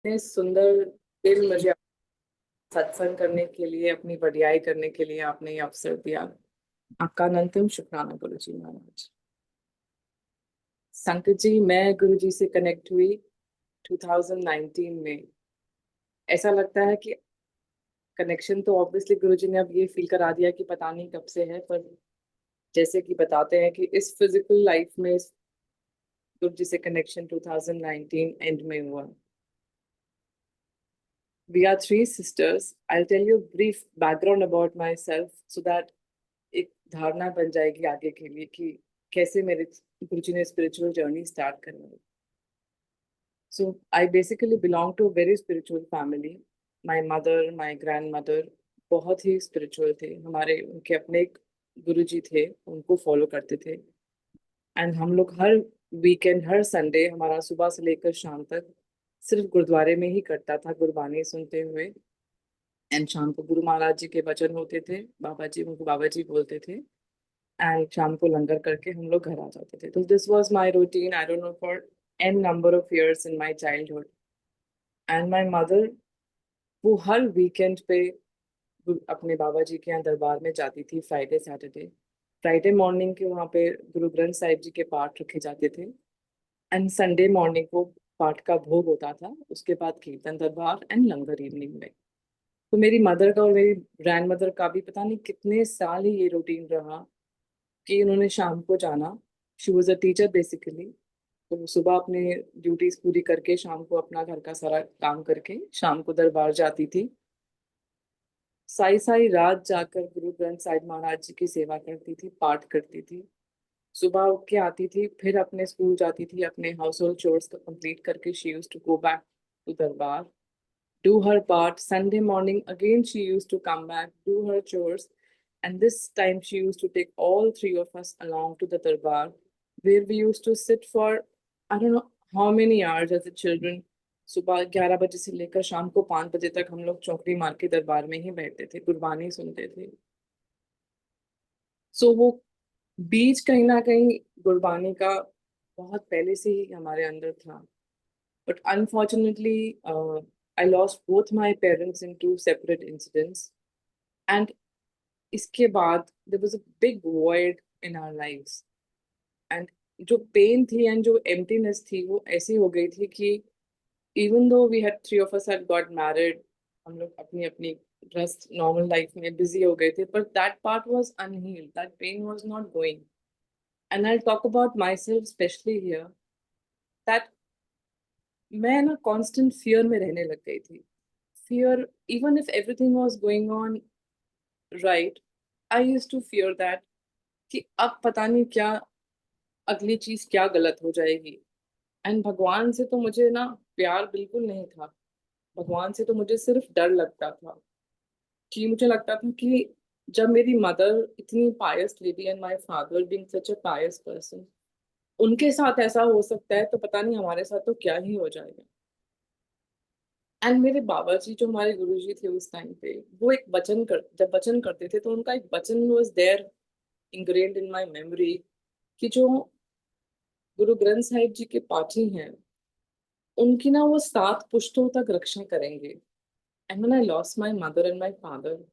इतने सुंदर दिन मुझे सत्संग करने के लिए, अपनी बढ़ियाई करने के लिए आपने ये अवसर दिया। आपका अनंतम शुक्राना गुरु जी महाराज। संकट जी, मैं गुरु जी से कनेक्ट हुई 2019 में। ऐसा लगता है कि कनेक्शन तो ऑब्वियसली गुरु जी ने अब ये फील करा दिया कि पता नहीं कब से है, पर जैसे कि बताते हैं कि इस फिजिकल लाइफ में गुरु जी से कनेक्शन 2019 एंड में हुआ। We are three sisters. I'll tell you a brief background about myself so that एक धारणा बन जाएगी आगे के लिए कि कैसे मेरे गुरुजी ने स्पिरिचुअल जर्नी स्टार्ट करनी। So I basically belong to a very spiritual family. My mother, my grandmother बहुत ही स्पिरिचुअल थे। हमारे उनके अपने एक गुरुजी थे, उनको फॉलो करते थे। एंड हम लोग हर वीकेंड, हर संडे हमारा सुबह से लेकर शाम तक सिर्फ गुरुद्वारे में ही कटता था, गुरबानी सुनते हुए। एंड शाम को गुरु महाराज जी के वचन होते थे, बाबा जी, उनको बाबा जी बोलते थे। एंड शाम को लंगर करके हम लोग घर आ जाते थे। तो this was my routine, I don't know, for an number of years in my childhood. And my mother, वो हर वीकेंड पे अपने बाबा जी के यहाँ दरबार में जाती थी। फ्राइडे सैटरडे, फ्राइडे मॉर्निंग के वहाँ पे गुरु ग्रंथ साहिब जी के पाठ रखे जाते थे। एंड संडे मॉर्निंग को पाठ का भोग होता था, उसके बाद कीर्तन दरबार एंड लंगर इवनिंग में। तो मेरी मदर का और मेरी ग्रैंड मदर का भी पता नहीं कितने साल ही ये रूटीन रहा कि उन्होंने शाम को जाना। She was a teacher basically. तो वो सुबह अपने ड्यूटीज पूरी करके शाम को अपना घर का सारा काम करके शाम को दरबार जाती थी। साई साई रात जाकर गुरु ग्रंथ साहिब महाराज जी की सेवा करती थी, पाठ करती थी। सुबह उठ के आती थी, फिर अपने स्कूल जाती थी, अपने हाउस होल्ड चोर्स को कंप्लीट करके she used to go back to darbar, do her part. Sunday morning, again, she used to come back, do her chores, and this time she used to take all three of us along to the darbar, where we used to sit for I don't know how many hours as a children. सुबह 11 बजे से लेकर शाम को 5 बजे तक हम लोग चौकड़ी मार के दरबार में ही बैठते थे, गुरबानी सुनते थे। सो वो बीज कहीं ना कहीं गुरबानी का बहुत पहले से ही हमारे अंदर था। But unfortunately, I lost both my parents in two separate incidents. And इसके बाद there was a big void in our lives. And जो पेन थी एंड जो एम्प्टीनेस थी वो ऐसी हो गई थी कि even though we had three of us had got married, हम लोग अपनी अपनी रस्ट नॉर्मल लाइफ में बिजी हो गए थे, पर that part was unhealed, that pain was not going. And I'll talk about myself especially here, that मैं ना कांस्टेंट फियर में रहने लग गई थी। Fear, even if everything was going on right, I used to fear that कि अब पता नहीं क्या अगली चीज क्या गलत हो जाएगी। एंड भगवान से तो मुझे ना प्यार बिल्कुल नहीं था। भगवान से तो मुझे सिर्फ डर लगता था कि मुझे लगता था कि जब मेरी मदर इतनी pious lady and my father being such a pious person, उनके साथ ऐसा हो सकता है तो पता नहीं हमारे साथ तो क्या ही हो जाएगा। एंड मेरे बाबा जी, जो हमारे गुरु जी थे उस टाइम पे, वो एक वचन कर जब वचन करते थे तो उनका एक वचन was there ingrained in my memory कि जो गुरु ग्रंथ साहिब जी के पाठी हैं, उनकी ना वो 7 पुश्तों तक रक्षा करेंगे। And when I lost my mother and my father,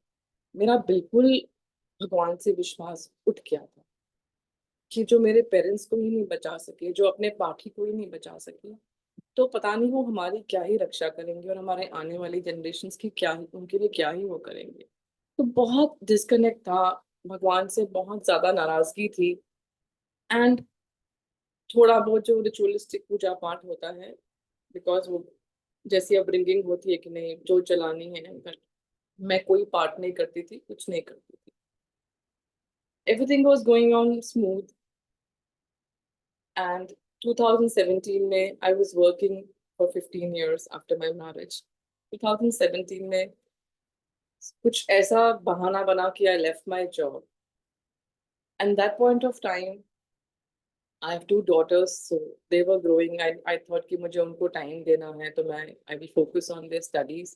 मेरा बिल्कुल भगवान से विश्वास उठ गया था कि जो मेरे पेरेंट्स को ही नहीं बचा सके, जो अपने पाठी को ही नहीं बचा सके, तो पता नहीं वो हमारी क्या ही रक्षा करेंगे और हमारे आने वाली जनरेशन्स की क्या ही, उनके लिए क्या ही वो करेंगे। तो बहुत डिस्कनेक्ट था, भगवान से बहुत ज्यादा नाराजगी थी। एंड थोड़ा बहुत जो रिचुअलिस्टिक पूजा पाठ होता है, बिकॉज वो जैसी अपब्रिंगिंग होती है कि नहीं जो चलानी है, बट मैं कोई पाठ नहीं करती थी, कुछ नहीं करती थी। Everything was going on smooth. And 2017 में I was working for 15 years after my marriage. 2017 में कुछ ऐसा बहाना बना कि I left my job. And that point of time, I have two daughters, so they were growing. I thought कि मुझे उनको टाइम देना है तो I will focus on their studies.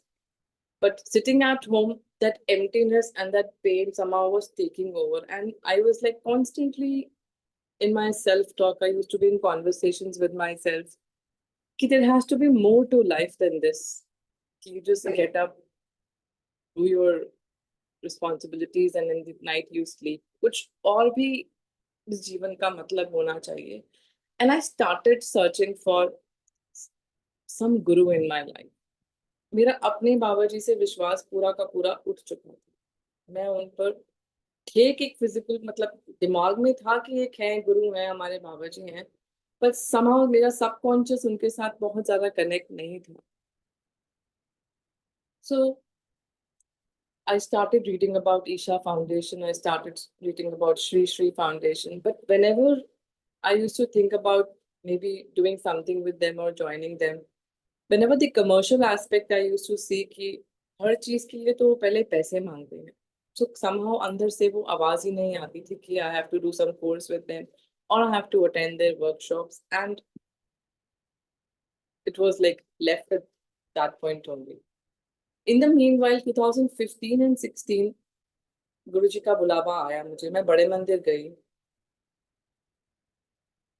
But sitting at home, that emptiness and that pain somehow was taking over, and I was like constantly in my self-talk. I used to be in conversations with myself कि there has to be more to life than this. कि you just get up, do your responsibilities and in the night you sleep. कुछ और भी इस जीवन का मतलब होना चाहिए. And I started searching for some guru in my life. मेरा अपने बाबा जी से विश्वास पूरा का पूरा उठ चुका था. मैं उन पर थे कि एक फिजिकल मतलब दिमाग में था कि एक है गुरु है हमारे बाबा जी हैं, पर somehow मेरा सबकॉन्शियस उनके साथ बहुत ज्यादा कनेक्ट नहीं था. So I started reading about Isha Foundation. I started reading about Shri Shri Foundation. But whenever I used to think about maybe doing something with them or joining them, whenever the commercial aspect I used to see कि हर चीज के लिए तो वो पहले पैसे मांगते हैं. So somehow अंदर से वो आवाज ही नहीं आती थी कि I have to do some course with them or I have to attend their workshops, and it was like left at that point only. In the meanwhile, 2015 and 16 गुरुजी का बुलावा आया मुझे. मैं बड़े मंदिर गई,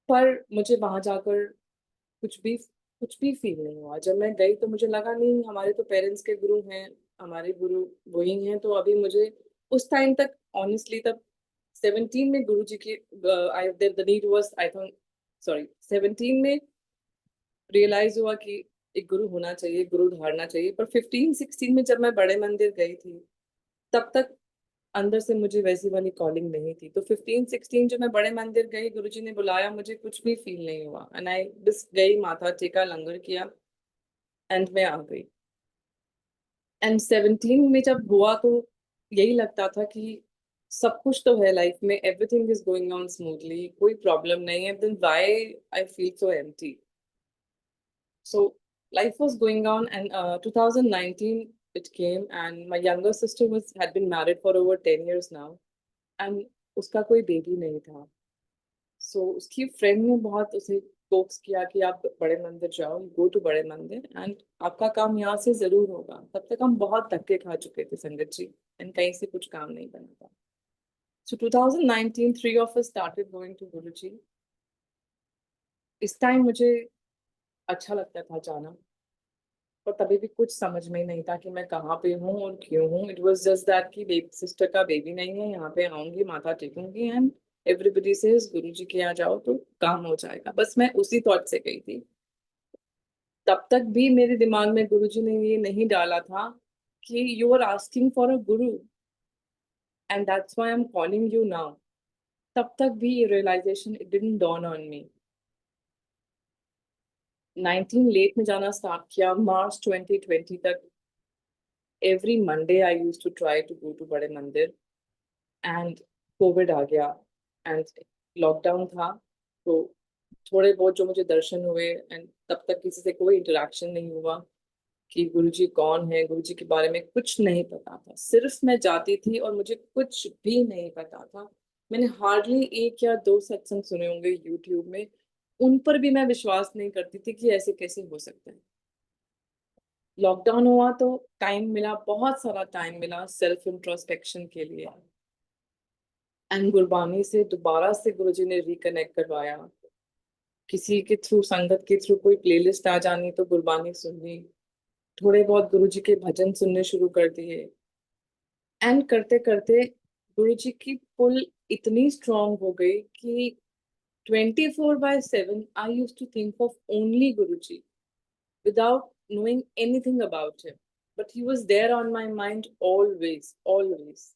पर मुझे वहां जाकर कुछ भी फील नहीं हुआ. जब मैं गई तो मुझे लगा नहीं हमारे तो पेरेंट्स के गुरु हैं, हमारे गुरु वही हैं. तो अभी मुझे उस टाइम तक ऑनेस्टली तब 17 में गुरुजी की I the need was I think sorry 17 में रियलाइज हुआ कि एक गुरु होना चाहिए, गुरु धारना चाहिए. पर 15-16 में जब मैं बड़े मंदिर गई थी तब तक अंदर से मुझे वैसी वाली कॉलिंग नहीं थी. तो 15-16 जो मैं बड़े मंदिर गई, गुरुजी ने बुलाया, मुझे कुछ भी फील नहीं हुआ. एंड आई बस गई, माथा टेका, लंगर किया एंड मैं आ गई. एंड 17 में जब हुआ तो यही लगता था कि सब कुछ तो है लाइफ में, everything is going on smoothly, कोई प्रॉब्लम नहीं है. Then why I feel so empty. So life was going on, and 2019 it came, and my younger sister was had been married for over 10 years now, and उसका कोई baby नहीं था. So उसकी friend ने बहुत उसे कोक्स किया कि आप बड़े मंदिर जाओ, गो टू बड़े मंदिर एंड आपका काम यहाँ से जरूर होगा. तब तक हम बहुत धक्के खा चुके थे संगत जी, एंड कहीं से कुछ काम नहीं बना था. So 2019 three of us started going to Guruji. इस टाइम मुझे अच्छा लगता था जाना, और तभी भी कुछ समझ में नहीं था कि मैं कहाँ पे हूँ और क्यों हूँ. इट वाज जस्ट दैट कि सिस्टर का बेबी नहीं है, यहाँ पे आऊंगी, माथा टेकूंगी एंड एवरीबडी से गुरु जी के यहाँ जाओ तो काम हो जाएगा. बस मैं उसी थॉट से गई थी. तब तक भी मेरे दिमाग में गुरु जी ने ये नहीं डाला था कि you are asking for a guru and that's why I am calling you now. तब तक भी ये realisation it didn't dawn on me. 19 late में जाना स्टार्ट किया, मार्च 2020 तक every Monday I used to try to go to बड़े मंदिर, and कोविड आ गया एंड लॉकडाउन था. तो थोड़े बहुत जो मुझे दर्शन हुए, एंड तब तक किसी से कोई इंटरेक्शन नहीं हुआ कि गुरुजी कौन है, गुरुजी के बारे में कुछ नहीं पता था. सिर्फ मैं जाती थी और मुझे कुछ भी नहीं पता था. मैंने हार्डली 1 या 2 सत्संग सुने होंगे यूट्यूब में, उन पर भी मैं विश्वास नहीं करती थी कि ऐसे कैसे हो सकता है. लॉकडाउन हुआ तो टाइम मिला, बहुत सारा टाइम मिला सेल्फ इंट्रोस्पेक्शन के लिए. एंड गुरबानी से दोबारा से गुरुजी ने रिकनेक्ट करवाया. किसी के थ्रू, संगत के थ्रू कोई प्लेलिस्ट आ जानी तो गुरबानी सुननी, थोड़े बहुत गुरुजी के भजन सुनने शुरू कर दिए. एंड करते करते गुरुजी की पुल इतनी स्ट्रांग हो गई कि 24/7 I used to think of only Guruji without knowing anything about him. But he was there on my mind always, always.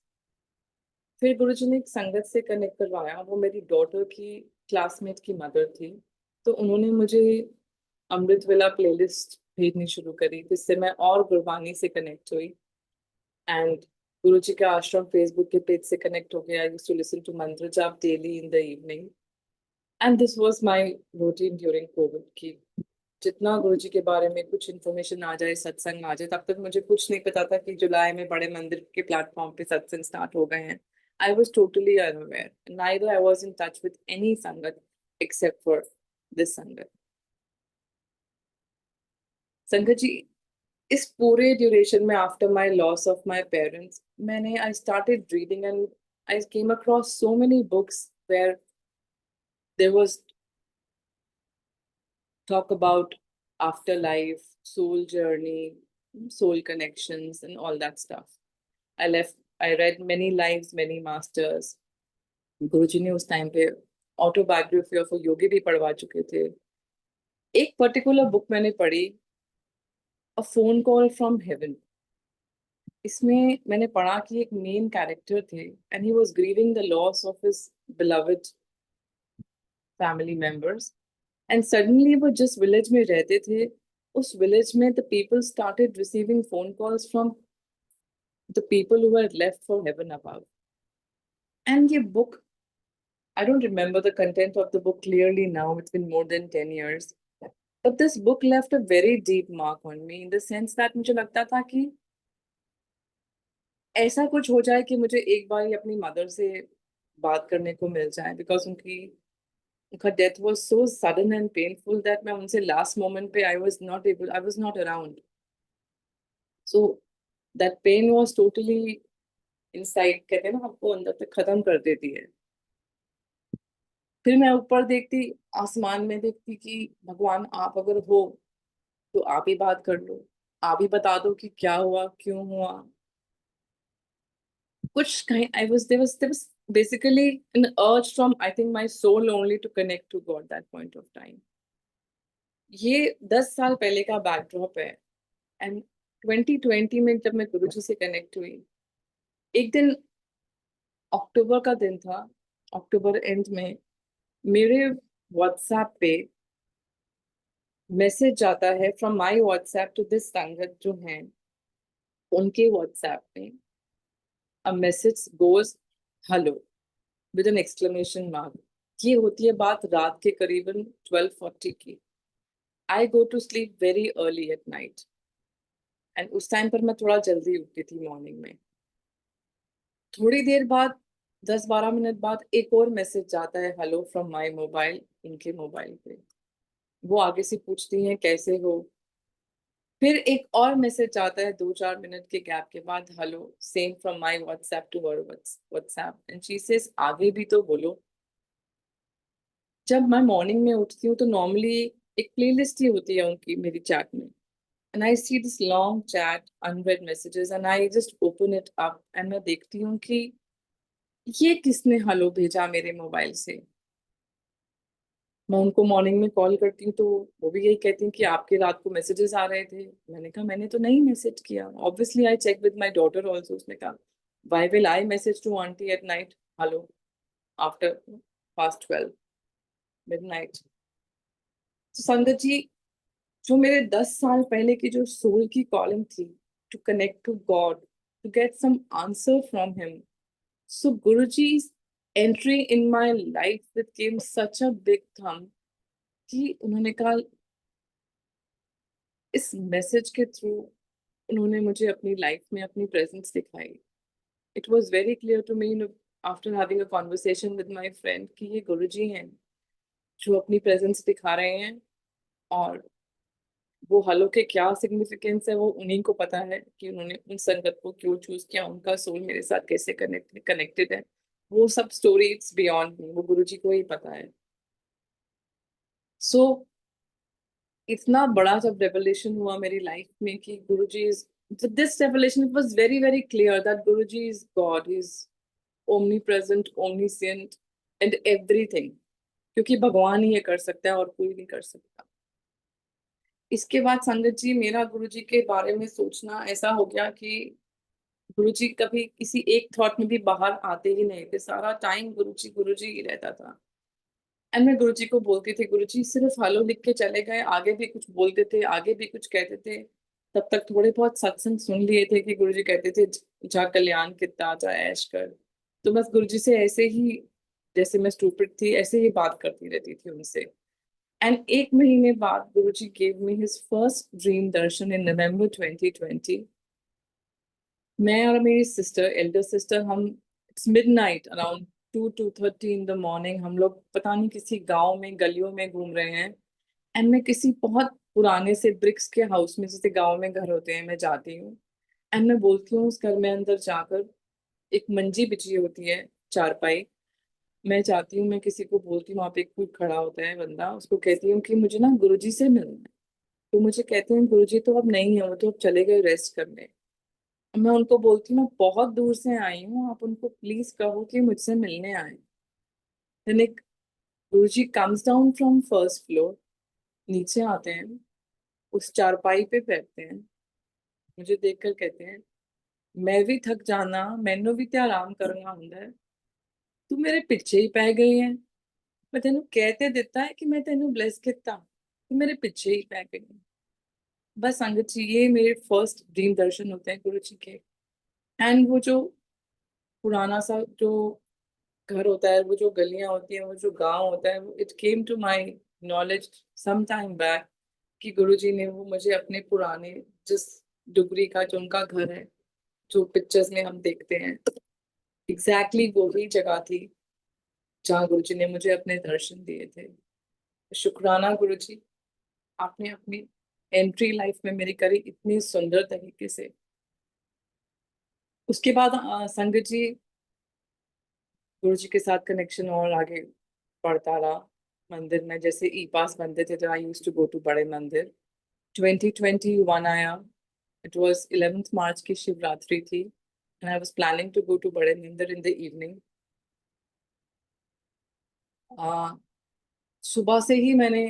फिर गुरुजी ने एक संगत से कनेक्ट करवाया. वो मेरी डॉटर की क्लासमेट की मदर थी. तो उन्होंने मुझे अमृत वेला प्लेलिस्ट भेजनी शुरू करी, जिससे मैं और गुरबानी से कनेक्ट हुई. एंड गुरुजी का आश्रम फेसबुक के पेज से कनेक्ट हो गया. I used to listen to mantra jaap daily in the evening. And this was my routine during COVID की जितना गुरुजी के बारे में कुछ इन्फॉर्मेशन आ जाए, सत्संग आ जाए. तब तक मुझे कुछ नहीं पता था कि जुलाई में बड़े मंदिर के प्लेटफॉर्म पे सत्संग स्टार्ट हो गए हैं. I was totally unaware. Neither I was in touch with any sangat except for this sangat. Sangat ji, इस पूरे ड्यूरेशन में after my loss of my parents, मैंने I started reading and I came across so many books where there was talk about afterlife, soul journey, soul connections, and all that stuff. I read many lives, many masters. गुरुजी ने उस time पे autobiography of योगी भी पढ़वा चुके थे. एक particular book मैंने पढ़ी, अ फोन कॉल फ्रॉम हेवन. इसमें मैंने पढ़ा कि एक मेन कैरेक्टर थे and he was grieving the loss of his beloved family members. And suddenly वो जिस विलेज में रहते थे, उस विलेज में the people started receiving phone calls from the people who had left for heaven above. And ये book, I don't remember the content of the book clearly now. It's been more than 10 years. But this book left a very deep mark on me in the sense that मुझे लगता था कि ऐसा कुछ हो जाए कि मुझे एक बार ही अपनी मदर से बात करने को मिल जाए, बिकॉज उनका death was so sudden and painful that मैं उनसे लास्ट मोमेंट पे I was not around. So that pain was totally inside, कहते हैं ना, आपको अंदर तक खत्म कर देती है. फिर मैं ऊपर देखती, आसमान में देखती कि भगवान आप अगर हो तो आप ही बात कर लो, आप ही बता दो कि क्या हुआ, क्यों हुआ. कुछ कहीं there was basically an urge from, I think, my soul only to connect to God that point of time. ये 10 साल पहले का बैकड्रॉप है. एंड 2020 में जब मैं गुरुजी से कनेक्ट हुई, एक दिन अक्टूबर का दिन था, अक्टूबर एंड में मेरे व्हाट्सएप पे मैसेज जाता है from my WhatsApp to this sangat जो हैं उनके व्हाट्सएप में. A message goes hello with an exclamation mark. ये होती है बात रात के करीबन 12:40 की. I go to sleep very early at night and उस टाइम पर मैं थोड़ा जल्दी उठती थी मॉर्निंग में. थोड़ी देर बाद, 10-12 मिनट बाद, एक और मैसेज जाता है हेलो फ्रॉम माय मोबाइल, इनके मोबाइल पे. वो आगे से पूछती हैं कैसे हो. फिर एक और मैसेज आता है 2-4 मिनट के गैप के बाद, hello same from my WhatsApp to her WhatsApp, and she says आगे भी तो बोलो. जब मैं मॉर्निंग में उठती हूँ तो नॉर्मली एक प्लेलिस्ट ही होती है उनकी मेरी चैट में. And I see this long chat, unread messages, and I just open it up and मैं देखती हूँ कि ये किसने हेलो भेजा मेरे मोबाइल से. मैं उनको मॉर्निंग में कॉल करती हूँ तो वो भी यही कहती हैं कि आपके रात को मैसेजेस आ रहे थे. मैंने कहा मैंने तो नहीं मैसेज किया. Obviously I check with my daughter also. उसने कहा why will I message to aunty at night, hello, after past 12 midnight. तो संगत जी, जो मेरे 10 साल पहले की जो सोल की कॉलिंग थी to connect to God, to get some answer from him, so Guruji's entry in my life became such a big thumb कि उन्होंने कहा, इस मैसेज के थ्रू उन्होंने मुझे अपनी लाइफ में अपनी प्रेजेंस दिखाई. It was very clear to me after having a conversation with my friend कि ये गुरुजी हैं जो अपनी प्रेजेंस दिखा रहे हैं. और वो हलो के क्या सिग्निफिकेंस है वो उन्हीं को पता है कि उन्होंने उन संगत को क्यों चूज किया, उनका सोल मेरे साथ कैसे कनेक्टेड है. वो सब स्टोरी इट्स बियॉन्ड मी, वो गुरुजी को ही पता है. सो इतना बड़ा जब रेवलेशन हुआ मेरी लाइफ में कि Guruji is, this revelation, it was very very clear that Guruji is God, he is omnipresent, omniscient and everything. क्योंकि भगवान ही ये कर सकता है और कोई नहीं कर सकता. इसके बाद संगत जी, मेरा गुरुजी के बारे में सोचना ऐसा हो गया कि गुरुजी कभी किसी एक थॉट में भी बाहर आते ही नहीं थे. सारा टाइम गुरुजी गुरुजी ही रहता था. एंड मैं गुरुजी को बोलती थी, गुरुजी सिर्फ हेलो लिख के चले गए, आगे भी कुछ बोलते थे, आगे भी कुछ कहते थे. तब तक थोड़े बहुत सत्संग सुन लिए थे कि गुरुजी कहते थे जा कल्याण कितना, जा ऐश कर. तो बस गुरुजी से ऐसे ही, जैसे मैं स्टूपिड थी ऐसे ही बात करती रहती थी उनसे. एंड एक महीने बाद Guruji gave me his first dream darshan in November 2020. मैं और मेरी सिस्टर, एल्डर सिस्टर, हम, it's midnight, around 2-2:30 in the morning, हम लोग पता नहीं किसी गांव में गलियों में घूम रहे हैं. एंड मैं किसी बहुत पुराने से ब्रिक्स के हाउस में, जैसे गांव में घर होते हैं, मैं जाती हूँ. एंड मैं बोलती हूँ उस घर में अंदर जाकर, एक मंजी बिछी होती है, चारपाई. मैं जाती हूँ, मैं किसी को बोलती हूँ, वहां पे एक कोई खड़ा होता है बंदा, उसको कहती हूँ कि मुझे ना गुरुजी से मिलना है. तो मुझे कहते हैं गुरुजी तो अब नहीं है, वो तो अब चले गए रेस्ट करने। मैं उनको बोलती हूँ मैं बहुत दूर से आई हूँ, आप उनको प्लीज कहो कि मुझसे मिलने आए। देन एक Guruji comes down from first floor, नीचे आते हैं, उस चारपाई पे बैठते हैं, मुझे देखकर कहते हैं मैं भी थक जाना, मैनू भी तो आराम करना ਹੁੰਦਾ है, तू मेरे पीछे ही पै गई है। मैं तेनू कह ते दिता है कि मैं तेनू ब्लेस किता, तू मेरे पीछे ही पै गई है। बस संगत जी, ये मेरे फर्स्ट ड्रीम दर्शन होते हैं गुरु जी के। एंड वो जो पुराना सा जो घर होता है, वो जो गलियां होती हैं, वो जो गांव होता है, it came to my knowledge some time back कि गुरुजी ने वो मुझे अपने पुराने, जिस डुगरी का जो उनका घर है, जो पिक्चर्स में हम देखते हैं, एग्जैक्टली वही जगह थी जहाँ गुरुजी ने मुझे अपने दर्शन दिए थे। शुक्राना गुरुजी, आपने अपनी एंट्री लाइफ में मेरी करी इतनी सुंदर तरीके से। उसके बाद संगत जी, गुरु जी के साथ कनेक्शन और आगे बढ़ता रहा। मंदिर में जैसे ई पास बनते थे तो आई used to go to Bade मंदिर। 2021 आया, इट वाज 11th मार्च की शिवरात्रि थी, and I was planning to go to Bade Mandir in the evening. सुबह से ही मैंने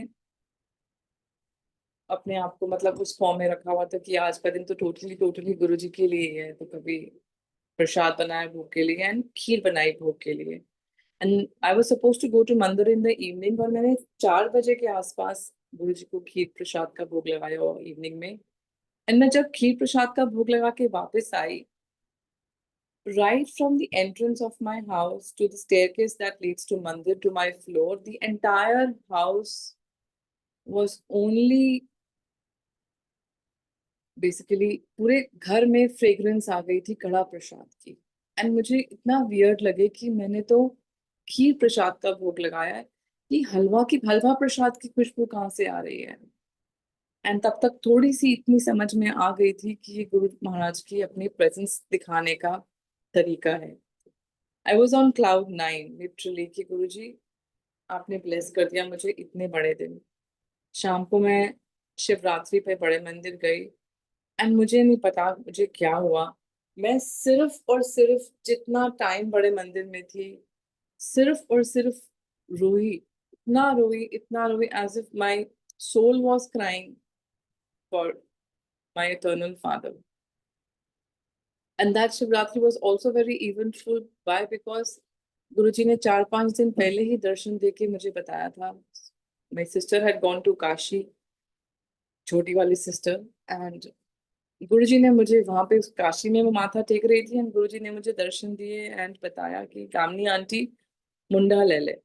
अपने आप को मतलब उस फॉर्म में रखा हुआ था कि आज का दिन तो टोटली टोटली गुरु जी के लिए ही है। तो कभी प्रसाद बनाया भोग के लिए एंड खीर बनाई भोग के लिए, and I was suppose to go to mandir in the evening. और मैंने 4 बजे के आसपास गुरु जी को खीर प्रसाद का भोग लगाया इवनिंग में। एंड मैं जब खीर प्रसाद का भोग लगा के वापस आई, right from the entrance of my house to the staircase that leads to mandir to my floor, the entire house was only basically पूरे घर में फ्रेग्रेंस आ गई थी कड़ा प्रसाद की। एंड मुझे इतना वियर्ड लगे कि मैंने तो खीर प्रसाद का भोग लगाया है, कि हलवा प्रसाद की खुशबू कहाँ से आ रही है। एंड तब तक थोड़ी सी इतनी समझ में आ गई थी कि ये गुरु महाराज की अपनी प्रेजेंस दिखाने का तरीका है। I was on cloud 9 literally कि गुरु जी आपने ब्लेस कर दिया मुझे इतने बड़े दिन। शाम को मैं शिवरात्रि पे बड़े मंदिर गई, एंड मुझे नहीं पता मुझे क्या हुआ। मैं सिर्फ और सिर्फ जितना टाइम बड़े मंदिर में थी, सिर्फ और सिर्फ रोई, इतना रोई, इतना रोई, as if my soul was crying for my eternal father. And that Shivratri was also very eventful. By because Guruji ने 4-5 दिन पहले ही दर्शन दे के मुझे बताया था। My sister had gone to Kashi, छोटी वाली सिस्टर, एंड गुरुजी ने मुझे वहां पे काशी में वो माथा टेक रही थी, एंड गुरुजी ने मुझे दर्शन दिए एंड बताया कि कामनी आंटी मुंडा ले ले।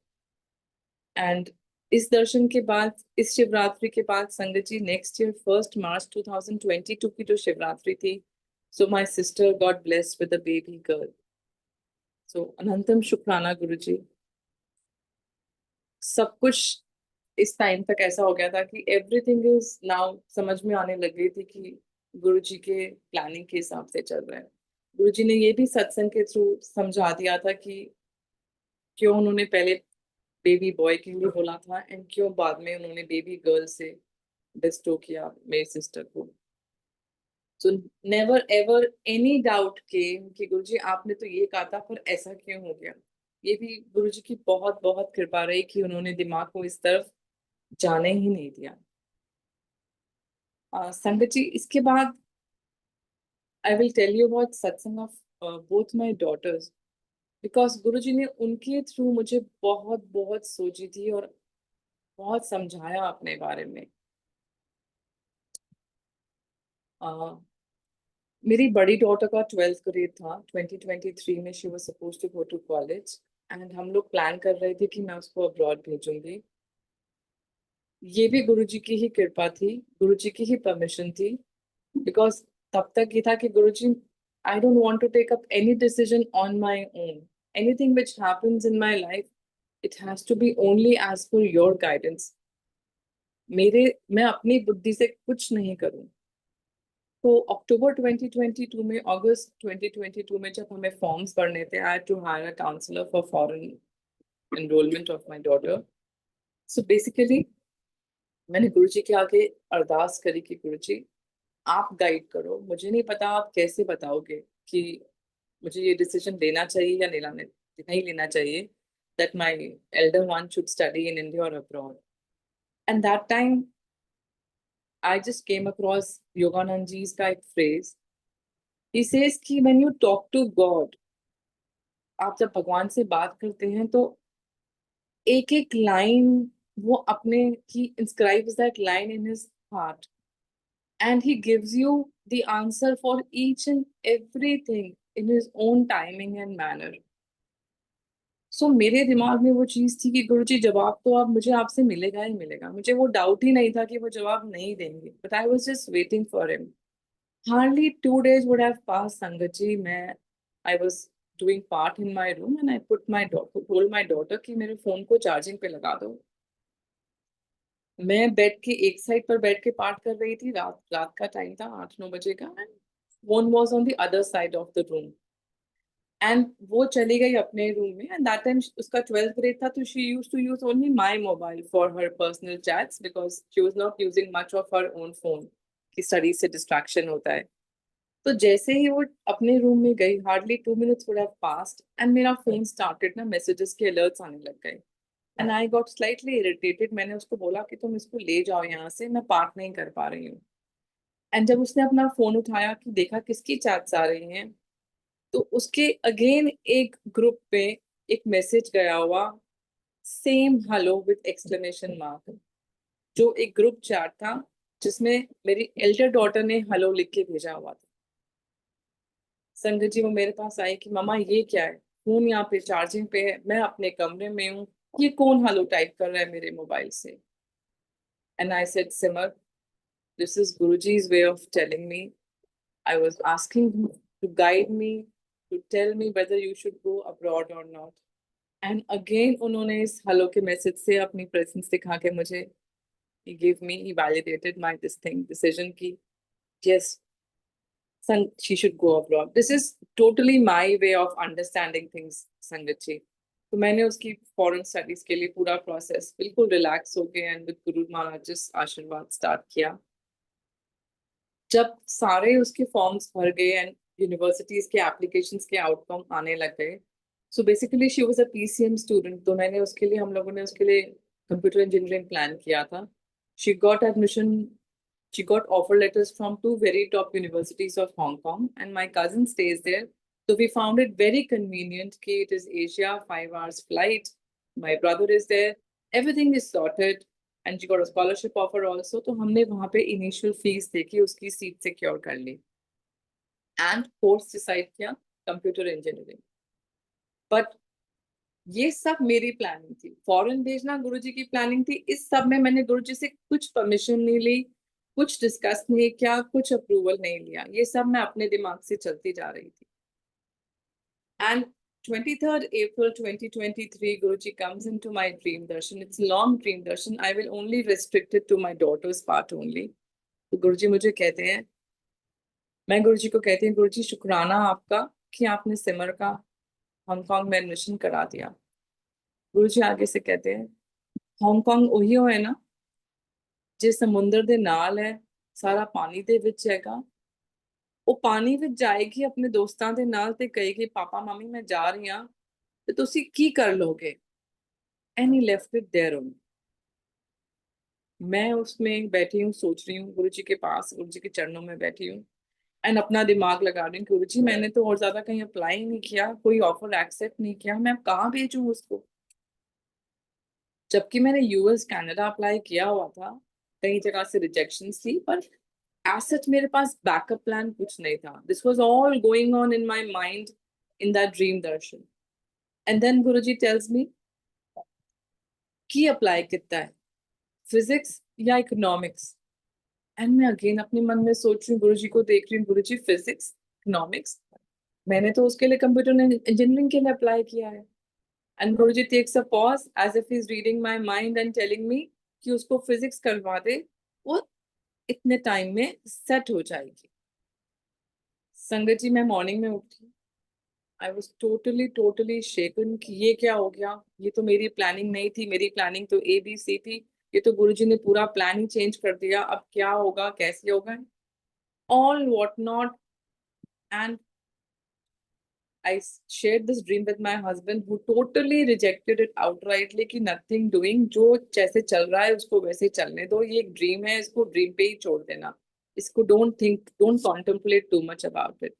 एंड इस दर्शन के बाद, इस शिवरात्रि के बाद संगत जी, नेक्स्ट ईयर 1 मार्च 2022 की जो शिवरात्रि थी, so my sister got blessed with a baby girl. So अनंतम शुक्राना गुरुजी। सब कुछ इस टाइम तक ऐसा हो गया था कि एवरीथिंग इज नाउ समझ में आने लग गई थी कि गुरु जी के प्लानिंग के हिसाब से चल रहा है। गुरु जी ने ये भी सत्संग के थ्रू समझा दिया था कि क्यों उन्होंने पहले बेबी बॉय के लिए बोला था एंड क्यों बाद में उन्होंने बेबी गर्ल से बेस्टो किया मेरी सिस्टर को। So never ever any doubt came कि गुरु जी आपने तो ये कहा था पर ऐसा क्यों हो गया। ये भी गुरु जी की बहुत बहुत कृपा रही कि उन्होंने दिमाग को इस तरफ जाने ही नहीं दिया। संगत जी, इसके बाद I will tell you about satsang of both my daughters, because Guruji ने उनके थ्रू मुझे बहुत बहुत सोची थी और बहुत समझाया अपने बारे में। uh, मेरी बड़ी डॉटर का 12th ग्रेड था 2023 में, she was suppose to go to college, and हम लोग प्लान कर रहे थे कि मैं उसको अब्रॉड भेजूंगी। ये भी गुरुजी की ही कृपा थी, गुरुजी की ही परमिशन थी, बिकॉज तब तक ये था कि Guruji, I don't want to take up any decision on my own, anything which happens in my life it has to be only as per your guidance. मेरे मैं अपनी बुद्धि से कुछ नहीं करूं। तो अक्टूबर 2022 में, अगस्त 2022 में जब हमें फॉर्म्स भरने थे, I had to hire a counsellor for foreign enrolment of my daughter. So basically मैंने गुरु जी के आगे अरदास करी कि गुरु जी आप गाइड करो, मुझे नहीं पता आप कैसे बताओगे कि मुझे ये डिसीजन लेना चाहिए या नहीं लेना चाहिए, that my elder one should study in India or abroad. And that time I just came across Yoganand ji's का एक phrase. He says कि when you talk to God, आप जब भगवान से बात करते हैं तो एक एक लाइन वो अपने he inscribes that line in his heart and he gives you the answer for each and everything in his own timing and manner. सो मेरे दिमाग में वो चीज थी कि गुरुजी जवाब तो अब मुझे आपसे मिलेगा ही मिलेगा, मुझे वो डाउट ही नहीं था कि वो जवाब नहीं देंगे, but I was just waiting for him. Hardly 2 days would have passed, संगत जी. मैं I was doing part in my room and I told my daughter कि मेरे फोन को चार्जिंग पे लगा दो. मैं बेड के एक साइड पर बैठ के पार्ट कर रही थी, रात रात का टाइम था, 8-9 बजे का, and phone was on the other side of the room. And वो चली गई अपने रूम में, एंड दैट टाइम उसका 12th ग्रेड था, तो she used to use only my mobile for her personal chats because she was not using much of her own phone, कि study से डिस्ट्रैक्शन होता है. तो जैसे ही वो अपने रूम में गई, hardly 2 minutes would have passed and मेरा फोन स्टार्टेड ना मैसेजेस के अलर्ट्स आने लग गए. And I got slightly irritated. मैंने उसको बोला कि तुम इसको ले जाओ यहाँ से, मैं पार्ट नहीं कर पा रही हूँ. एंड जब उसने अपना फोन उठाया कि देखा किसकी चैट्स आ रही हैं, तो उसके अगेन एक ग्रुप पे एक मैसेज गया हुआ, same hello with exclamation mark, जो एक ग्रुप चैट था जिसमें मेरी एल्डर डॉटर ने हेलो लिख के भेजा हुआ था. संगत जी वो मेरे पास आई कि मम्मा ये क्या है, फोन यहाँ पे चार्जिंग पे है, मैं अपने कमरे में हूँ, ये कौन हेलो टाइप कर रहा है मेरे मोबाइल से. And I said Simar, this is Guruji's way of telling me. I was asking him to guide me, to tell me whether you should go abroad or not. And again उन्होंने इस hello के message से अपनी presence दिखा के मुझे he gave me, he validated my this thing decision ki yes, she should go abroad. This is totally my way of understanding things, संगत जी. तो मैंने उसकी फॉरेन स्टडीज के लिए पूरा प्रोसेस बिल्कुल रिलैक्स हो गया एंड विद गुरु महाराज आशीर्वाद स्टार्ट किया. जब सारे उसके फॉर्म्स भर गए एंड यूनिवर्सिटीज के एप्लीकेशंस के आउटकम आने लग गए, so basically she was a PCM student, तो मैंने उसके लिए हम लोगों ने उसके लिए कंप्यूटर इंजीनियरिंग प्लान किया था. She got admission, she got offer letters from 2 very top universities of Hong Kong and my cousin stays there, so we found it very convenient कि it is Asia, 5 hours flight, my brother is there, everything is sorted and she got a scholarship offer also. तो हमने वहां पे initial fees देके उसकी seat secure कर ली and course decide किया, computer engineering. But ये सब मेरी प्लानिंग थी, फॉरेन भेजना गुरुजी की प्लानिंग थी. इस सब में मैंने गुरुजी से कुछ परमिशन नहीं ली, कुछ डिस्कस नहीं किया, कुछ अप्रूवल नहीं लिया, ये सब मैं अपने दिमाग से चलती जा रही थी. And 23rd April 2023 Guruji comes into my dream darshan. It's long dream darshan. I will only restrict it to my daughter's part only. तो गुरुजी मुझे कहते हैं, मैं गुरुजी को कहती हूँ गुरुजी शुक्राना आपका कि आपने सिमर का हांगकांग में एडमिशन करा दिया. गुरुजी आगे से कहते हैं हांगकांग ओहियो है ना जे समुंदर दे नाल है, सारा पानी दे विच हैगा. ਉਹ ਪਾਣੀ ਵਿੱਚ ਜਾਏਗੀ ਆਪਣੇ ਦੋਸਤਾਂ ਦੇ ਨਾਲ ਤੇ ਕਹੇਗੀ ਪਾਪਾ ਮम्मी मैं जा रही हाँ, ਤੇ ਤੁਸੀਂ ਕੀ ਕਰ ਲੋਗੇ. And he left it there only. मैं उसमें बैठी हूँ, सोच रही हूँ गुरु जी के पास, गुरु जी के चरणों में बैठी हूँ एंड अपना दिमाग लगा रही हूँ गुरु जी मैंने तो और ज्यादा कहीं अप्लाई नहीं किया, कोई ऑफर एक्सेप्ट नहीं किया, मैं कहाँ भेजूँ उसको. जबकि मैंने यूएस कनाडा अप्लाई किया हुआ था, कई जगह से रिजेक्शन थी, पर एज सच मेरे पास बैकअप प्लान कुछ नहीं था. This was all going on in my mind in that dream darshan. And then Guruji tells me की अप्लाई कितना है, फिजिक्स या इकोनॉमिक्स. एंड मैं अगेन अपने मन में सोच रही हूँ, गुरुजी को देख रही हूँ, गुरुजी फिजिक्स इकोनॉमिक्स, मैंने तो उसके लिए कंप्यूटर इंजीनियरिंग के लिए अप्लाई किया है. And Guruji takes a pause as if he is reading my mind and telling me कि उसको फिजिक्स करवा दे, वो इतने टाइम में सेट हो जाएगी. संगत जी मैं मॉर्निंग में उठी, आई वॉज टोटली टोटली शेकन कि ये क्या हो गया, ये तो मेरी प्लानिंग नहीं थी, मेरी प्लानिंग तो ABC थी. ये तो गुरुजी ने पूरा प्लान ही चेंज कर दिया, अब क्या होगा, कैसे होगा, all what not. And I shared this dream with my husband who totally rejected it outrightly कि nothing doing, जो जैसे चल रहा है उसको वैसे ही चलने दो, ये एक ड्रीम है, इसको ड्रीम पे ही छोड़ देना, इसको don't contemplate too much about it.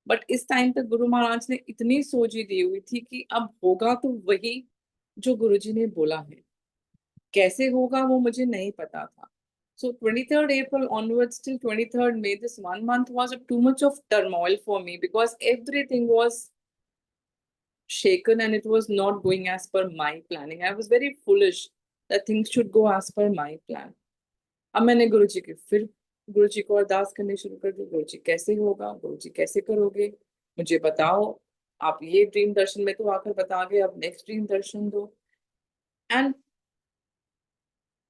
But इस टाइम पे गुरु महाराज ने इतनी सोची दी हुई थी कि अब होगा तो वही जो गुरुजी ने बोला है, कैसे होगा वो मुझे नहीं पता था. So 23rd April onwards till 23rd May, this 1 month was too much of turmoil for me because everything was shaken and it was not going as per my planning. I was very foolish that things should go as per my plan. अब मैंने गुरुजी को अरदास करनी शुरू कर दी, गुरुजी कैसे होगा, गुरुजी कैसे करोगे, मुझे बताओ, आप ये ड्रीम दर्शन में तो आकर बता गए, अब नेक्स्ट ड्रीम दर्शन दो. एंड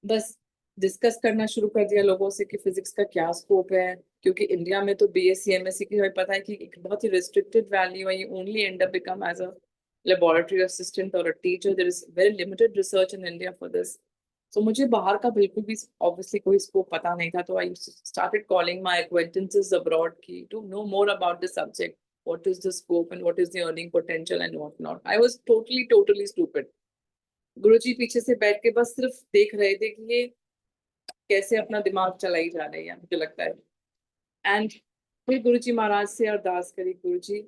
बस डिस्कस करना शुरू कर दिया लोगों से कि फिजिक्स का क्या स्कोप है, क्योंकि इंडिया में तो बीएससी एमएससी की हमें पता है कि एक बहुत ही रिस्ट्रिक्टेड वैल्यू है, you only end up become as a laboratory assistant or a teacher. There is very limited research in India for this. So मुझे बाहर का बिल्कुल भी obviously कोई स्कोप पता नहीं था, तो I started calling my acquaintances abroad की to know more about the subject, what is the scope and what is the earning potential and what not. I was totally stupid. गुरुजी पीछे से बैठ के बस सिर्फ देख रहे थे कि ये कैसे अपना दिमाग चलाई जा रही है, मुझे लगता है. एंड फिर गुरुजी महाराज से अरदास करी, गुरुजी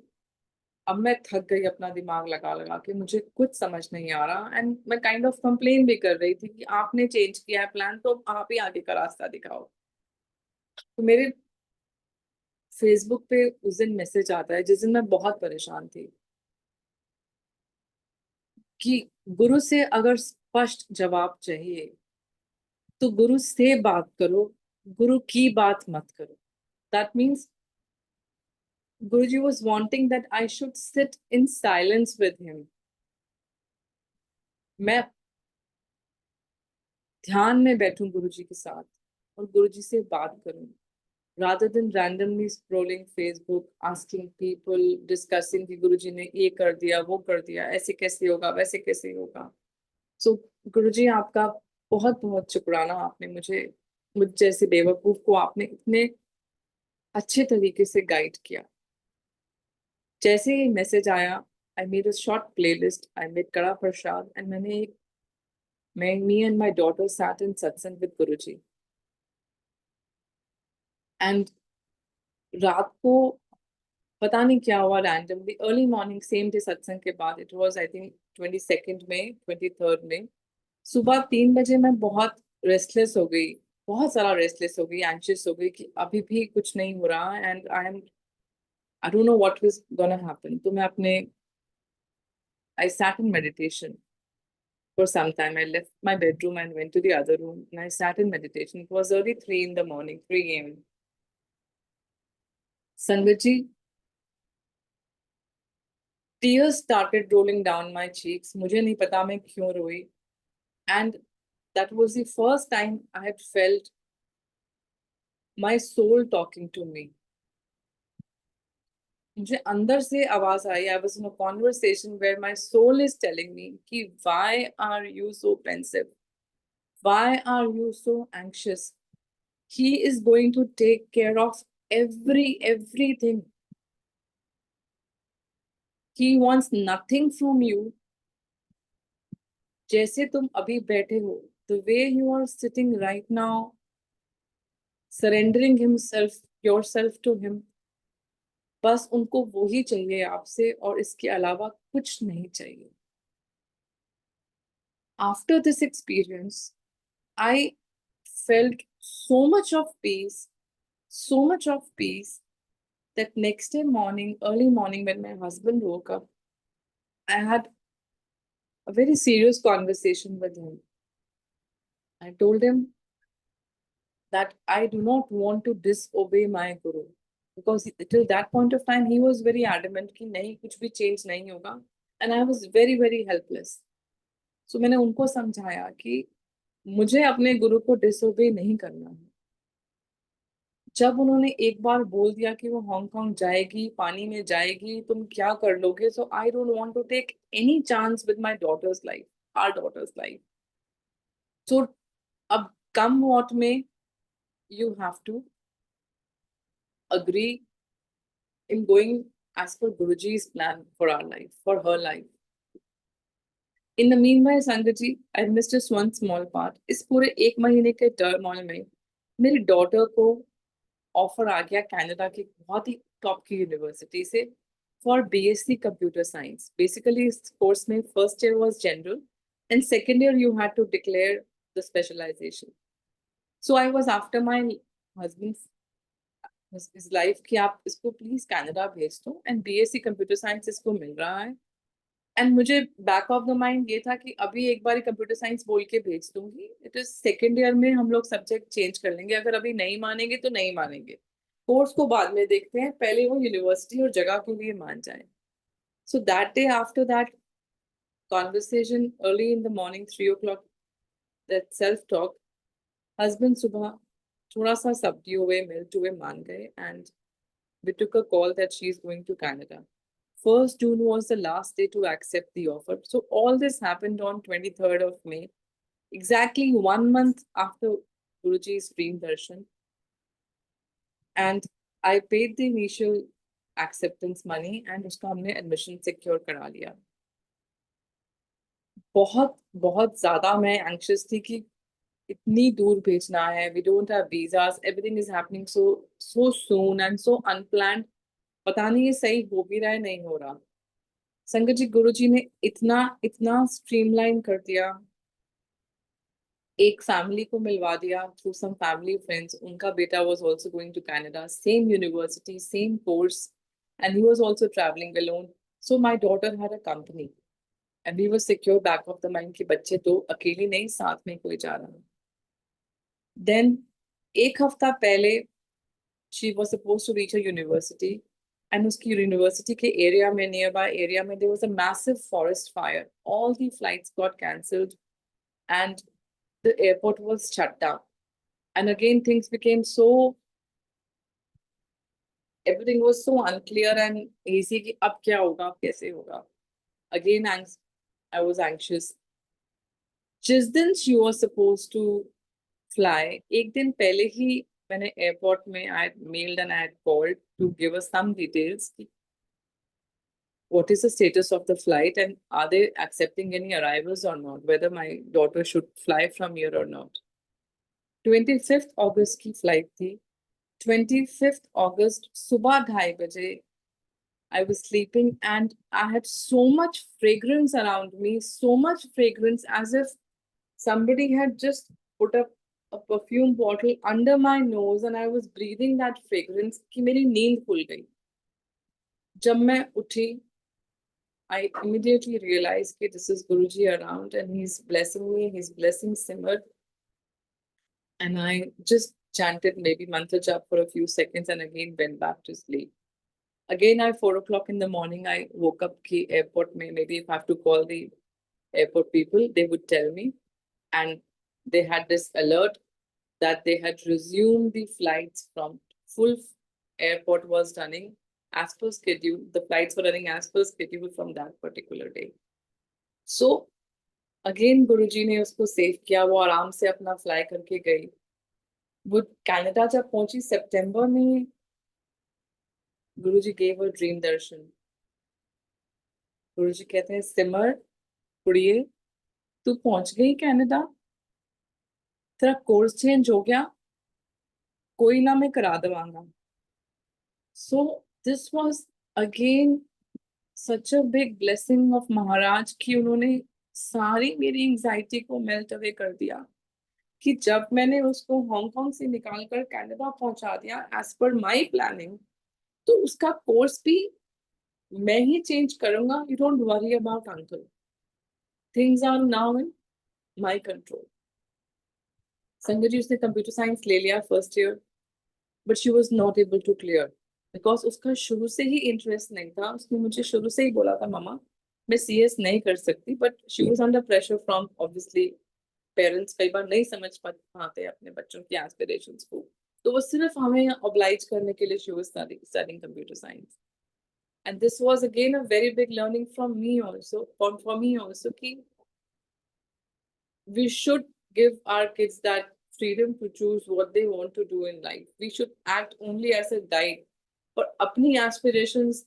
अब मैं थक गई अपना दिमाग लगा लगा के, मुझे कुछ समझ नहीं आ रहा. एंड मैं काइंड ऑफ कंप्लेन भी कर रही थी कि आपने चेंज किया है प्लान, तो आप ही आगे का रास्ता दिखाओ. तो मेरे फेसबुक पे उस दिन मैसेज आता है, जिस दिन मैं बहुत परेशान थी, कि गुरु से अगर स्पष्ट जवाब चाहिए तो गुरु से बात करो, गुरु की बात मत करो. That means Guruji was wanting that I should sit in silence with him. मैं ध्यान में बैठूं गुरुजी के साथ और गुरुजी से बात करूं, rather than randomly scrolling Facebook, asking people, discussing कि गुरुजी ने ये कर दिया, वो कर दिया, ऐसे कैसे होगा, वैसे कैसे होगा. So गुरुजी आपका बहुत बहुत शुक्राना, आपने मुझ जैसे बेवकूफ को आपने इतने अच्छे तरीके से गाइड किया. जैसे ही मैसेज आया, I made a short playlist, I made कड़ा प्रसाद, and me and my daughter sat in satsang with Guruji. And रात को पता नहीं क्या हुआ, randomly early morning same day सत्संग के बाद, it was I think 22nd May, 23rd May, सुबह 3 बजे मैं बहुत रेस्टलेस हो गई, बहुत सारा रेस्टलेस हो गई, एंशियस हो गई कि अभी भी कुछ नहीं हो रहा, and I don't know what was gonna happen. तो मैं अपने I sat in meditation for some time. I left my bedroom and went to the other room and I sat in meditation. It was early 3 in the morning, 3 a.m. Sangatji, tears started rolling down my cheeks. मुझे नहीं पता मैं क्यों रोई. And that was the first time I had felt my soul talking to me. मुझे अंदर से आवाज आई. I was in a conversation where my soul is telling me कि why are you so pensive? Why are you so anxious? He is going to take care of everything. He wants nothing from you. जैसे तुम अभी बैठे हो, the way you are sitting right now, surrendering yourself to him. बस उनको वो ही चाहिए आपसे, और इसके अलावा कुछ नहीं चाहिए. After this experience, I felt so much of peace, that next day morning, early morning, when my husband woke up, I had a very serious conversation with him. I told him that I do not want to disobey my guru, because till that point of time he was very adamant कि नहीं, कुछ भी change नहीं होगा, and I was very helpless. So मैंने उनको समझाया कि मुझे अपने गुरु को disobey नहीं करना है. जब उन्होंने एक बार बोल दिया कि वो हांगकांग जाएगी, पानी में जाएगी, तुम क्या कर लोगे, so I don't want to take any chance with my daughter's life, our daughter's life. So come what may, you have to agree in going as per Guruji's plan for our life, for her life. In the meanwhile, Sangaji, I missed just one small part. इस पूरे एक महीने के turmoil में मेरी daughter को offer आ गया Canada की बहुत ही टॉप की यूनिवर्सिटी से for BSc computer science. Basically इस कोर्स में first year was general and second year you had to declare the specialisation. So I was after my husband इस लाइफ कि आप इसको प्लीज कनाडा भेज दो एंड बीएससी कंप्यूटर साइंस इसको मिल रहा है. एंड मुझे बैक ऑफ द माइंड ये था कि अभी एक बार कंप्यूटर साइंस बोल के भेज दूंगी. इट इज सेकेंड ईयर में हम लोग सब्जेक्ट चेंज कर लेंगे. अगर अभी नहीं मानेंगे तो नहीं मानेंगे, कोर्स को बाद में देखते हैं, पहले वो यूनिवर्सिटी और जगह के लिए मान जाए. So that day after that conversation early in the morning 3 o'clock, that self talk, husband सुबह थोड़ा सा सब्डी हुए मिल्ट हुए मान गए and we took a call that she is going to Canada. 1st June was the last day to accept the offer. So all this happened on 23rd of May, exactly 1 month after Guruji's dream darshan. And I paid the initial acceptance money and उसका हमने admission secure करा लिया. बहुत बहुत ज़्यादा मैं anxious थी कि इतनी दूर भेजना है. We don't have visas. Everything is happening so soon and so unplanned. पता नहीं ये सही हो भी रहा है नहीं हो रहा. संगत जी, गुरुजी ने इतना इतना स्ट्रीमलाइन कर दिया. एक फैमिली को मिलवा दिया थ्रू सम फैमिली फ्रेंड्स. उनका बेटा was also going to Canada, same university, same course, and he was also travelling alone. So my daughter had a company and we were secure back of the mind कि बच्चे तो अकेली नहीं, साथ में कोई जा रहा है. देन एक हफ्ता पहले she was supposed to reach a university and उसकी यूनिवर्सिटी के एरिया में, नियर बाय एरिया में, there was a massive forest fire. All the flights got cancelled and the airport was shut down. And again things became so, everything was so unclear and hazy कि अब क्या होगा, अब कैसे होगा. Again I was anxious. जिस दिन she was supposed to fly, एक दिन पहले ही मैंने एयरपोर्ट में I had mailed and I had called to give us some details. What is the status of the flight and are they accepting any arrivals or not, whether my daughter should fly from here or not. 25th August की flight थी. 25th August सुबह 2:30 बजे I was sleeping and I had so much fragrance around me, so much fragrance, as if somebody had just put up a perfume bottle under my nose and I was breathing that fragrance कि मेरी नींद खुल गई. जब मैं उठी, I immediately realized that this is Guruji around and he's blessing me, he's blessing Simar. And I just chanted maybe mantra jap for a few seconds and again went back to sleep. Again, at 4 o'clock in the morning, I woke up ki airport mein, maybe if I have to call the airport people, they would tell me. And they had this alert that they had resumed the flights from full airport was running as per schedule. The flights were running as per schedule from that particular day. So again गुरुजी ने उसको save किया, वो आराम से अपना fly करके गई. वो कनाडा जब पहुंची सितंबर में, गुरुजी gave her ड्रीम दर्शन. गुरुजी कहते हैं, सिमर कुड़िए, तू पहुंच गई कनाडा, तेरा कोर्स चेंज हो गया, कोई ना मैं करा दवांगा. So this was again such a big blessing of महाराज कि उन्होंने सारी मेरी एंजाइटी को मेल्ट अवे कर दिया. कि जब मैंने उसको हांगकांग से निकाल कर कनाडा पहुंचा दिया एज पर माय प्लानिंग, तो उसका कोर्स भी मैं ही चेंज करूंगा. You don't worry about uncle, things are now in my control. Sanjay ji, उसने कंप्यूटर साइंस ले लिया first year, but she was not able to clear because उसका शुरू से ही इंटरेस्ट नहीं था. उसने मुझे शुरू से ही बोला था, मामा मैं सीएस नहीं कर सकती, but she was under pressure from obviously parents. कई बार नहीं समझ पाते अपने बच्चों की एस्पिरेशंस को, तो वो सिर्फ हमें ऑब्लाइज करने के लिए she was studying computer science. And this was again a very big learning from me also, for me also, कि we should give our kids that freedom to choose what they want to do in life. We should act only as a guide. पर अपनी aspirations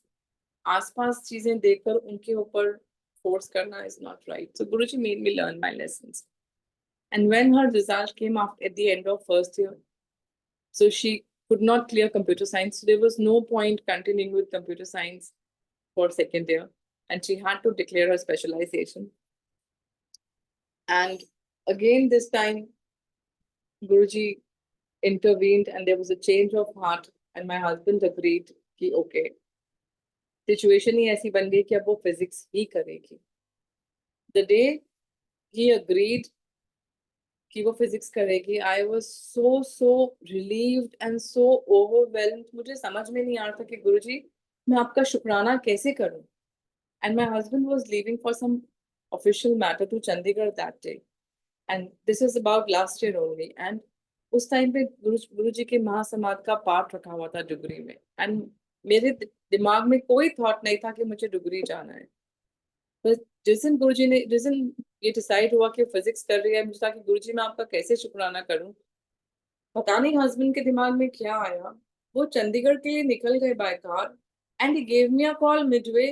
आसपास चीजें देखकर उनके ऊपर force करना is not right. So Guruji made me learn my lessons. And when her result came after, at the end of first year, so she could not clear computer science. So there was no point continuing with computer science for second year. And she had to declare her specialization. And again, this time, Guruji intervened and there was a change of heart. And my husband agreed कि okay, situation ही ऐसी बन गई कि अब वो physics ही करेगी. The day he agreed कि वो physics करेगी, I was so relieved and so overwhelmed. मुझे समझ में नहीं आ रहा था कि गुरुजी मैं आपका शुक्राना कैसे करूं. And my husband was leaving for some official matter to Chandigarh that day. And this is about last year only. And उस टाइम पे गुरुजी के महासमाध का पाठ रखा हुआ था डुगरी में. And मेरे दिमाग में कोई थॉट नहीं था कि मुझे डुगरी जाना है. बस जिस दिन गुरुजी ने जिस दिन ये डिसाइड हुआ कि फिजिक्स कर रही है, मुझे था कि गुरुजी मैं आपका कैसे शुक्राना करूं. पता नहीं हस्बैंड के दिमाग में क्या आया, वो चंडीगढ़ के लिए निकल गए by car. And he gave me a call midway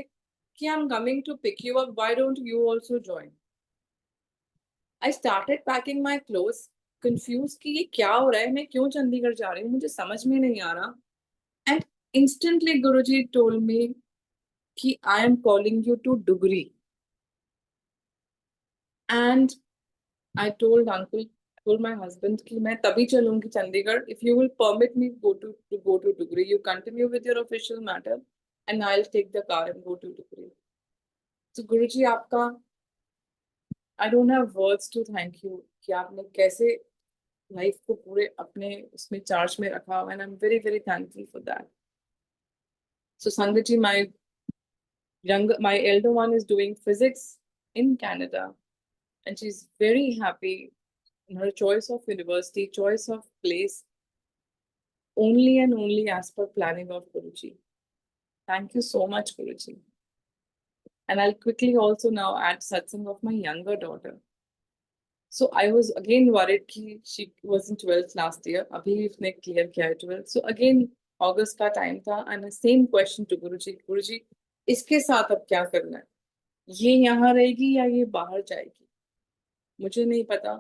कि I am coming to pick you up, why don't you also join. I started packing my clothes, confuse कि ये क्या हो रहा है, मैं क्यों चंडीगढ़ जा रही हूँ, मुझे समझ में नहीं आ रहा. And instantly Guruji told me कि I am calling you to Dugri. And I told my husband कि मैं तभी चलूंगी Chandigarh if you will permit me go to Dugri. You continue with your official matter and I'll take the car and go to Dugri. So Guruji आपका I don't have words to thank you कि आपने कैसे life को पूरे अपने उसमें charge में रखा, and I'm very thankful for that. So Sangat ji, my elder one is doing physics in Canada and she's very happy in her choice of university, choice of place, only and only as per planning of Guruji. Thank you so much, Guruji. And I'll quickly also now add satsang of my younger daughter. So I was again worried कि she was in 12th last year. अभी उसने clear किया है 12th. So again August का time था and the same question to Guruji. Guruji, इसके साथ अब क्या करना है? ये यहाँ रहेगी या ये बाहर जाएगी? मुझे नहीं पता.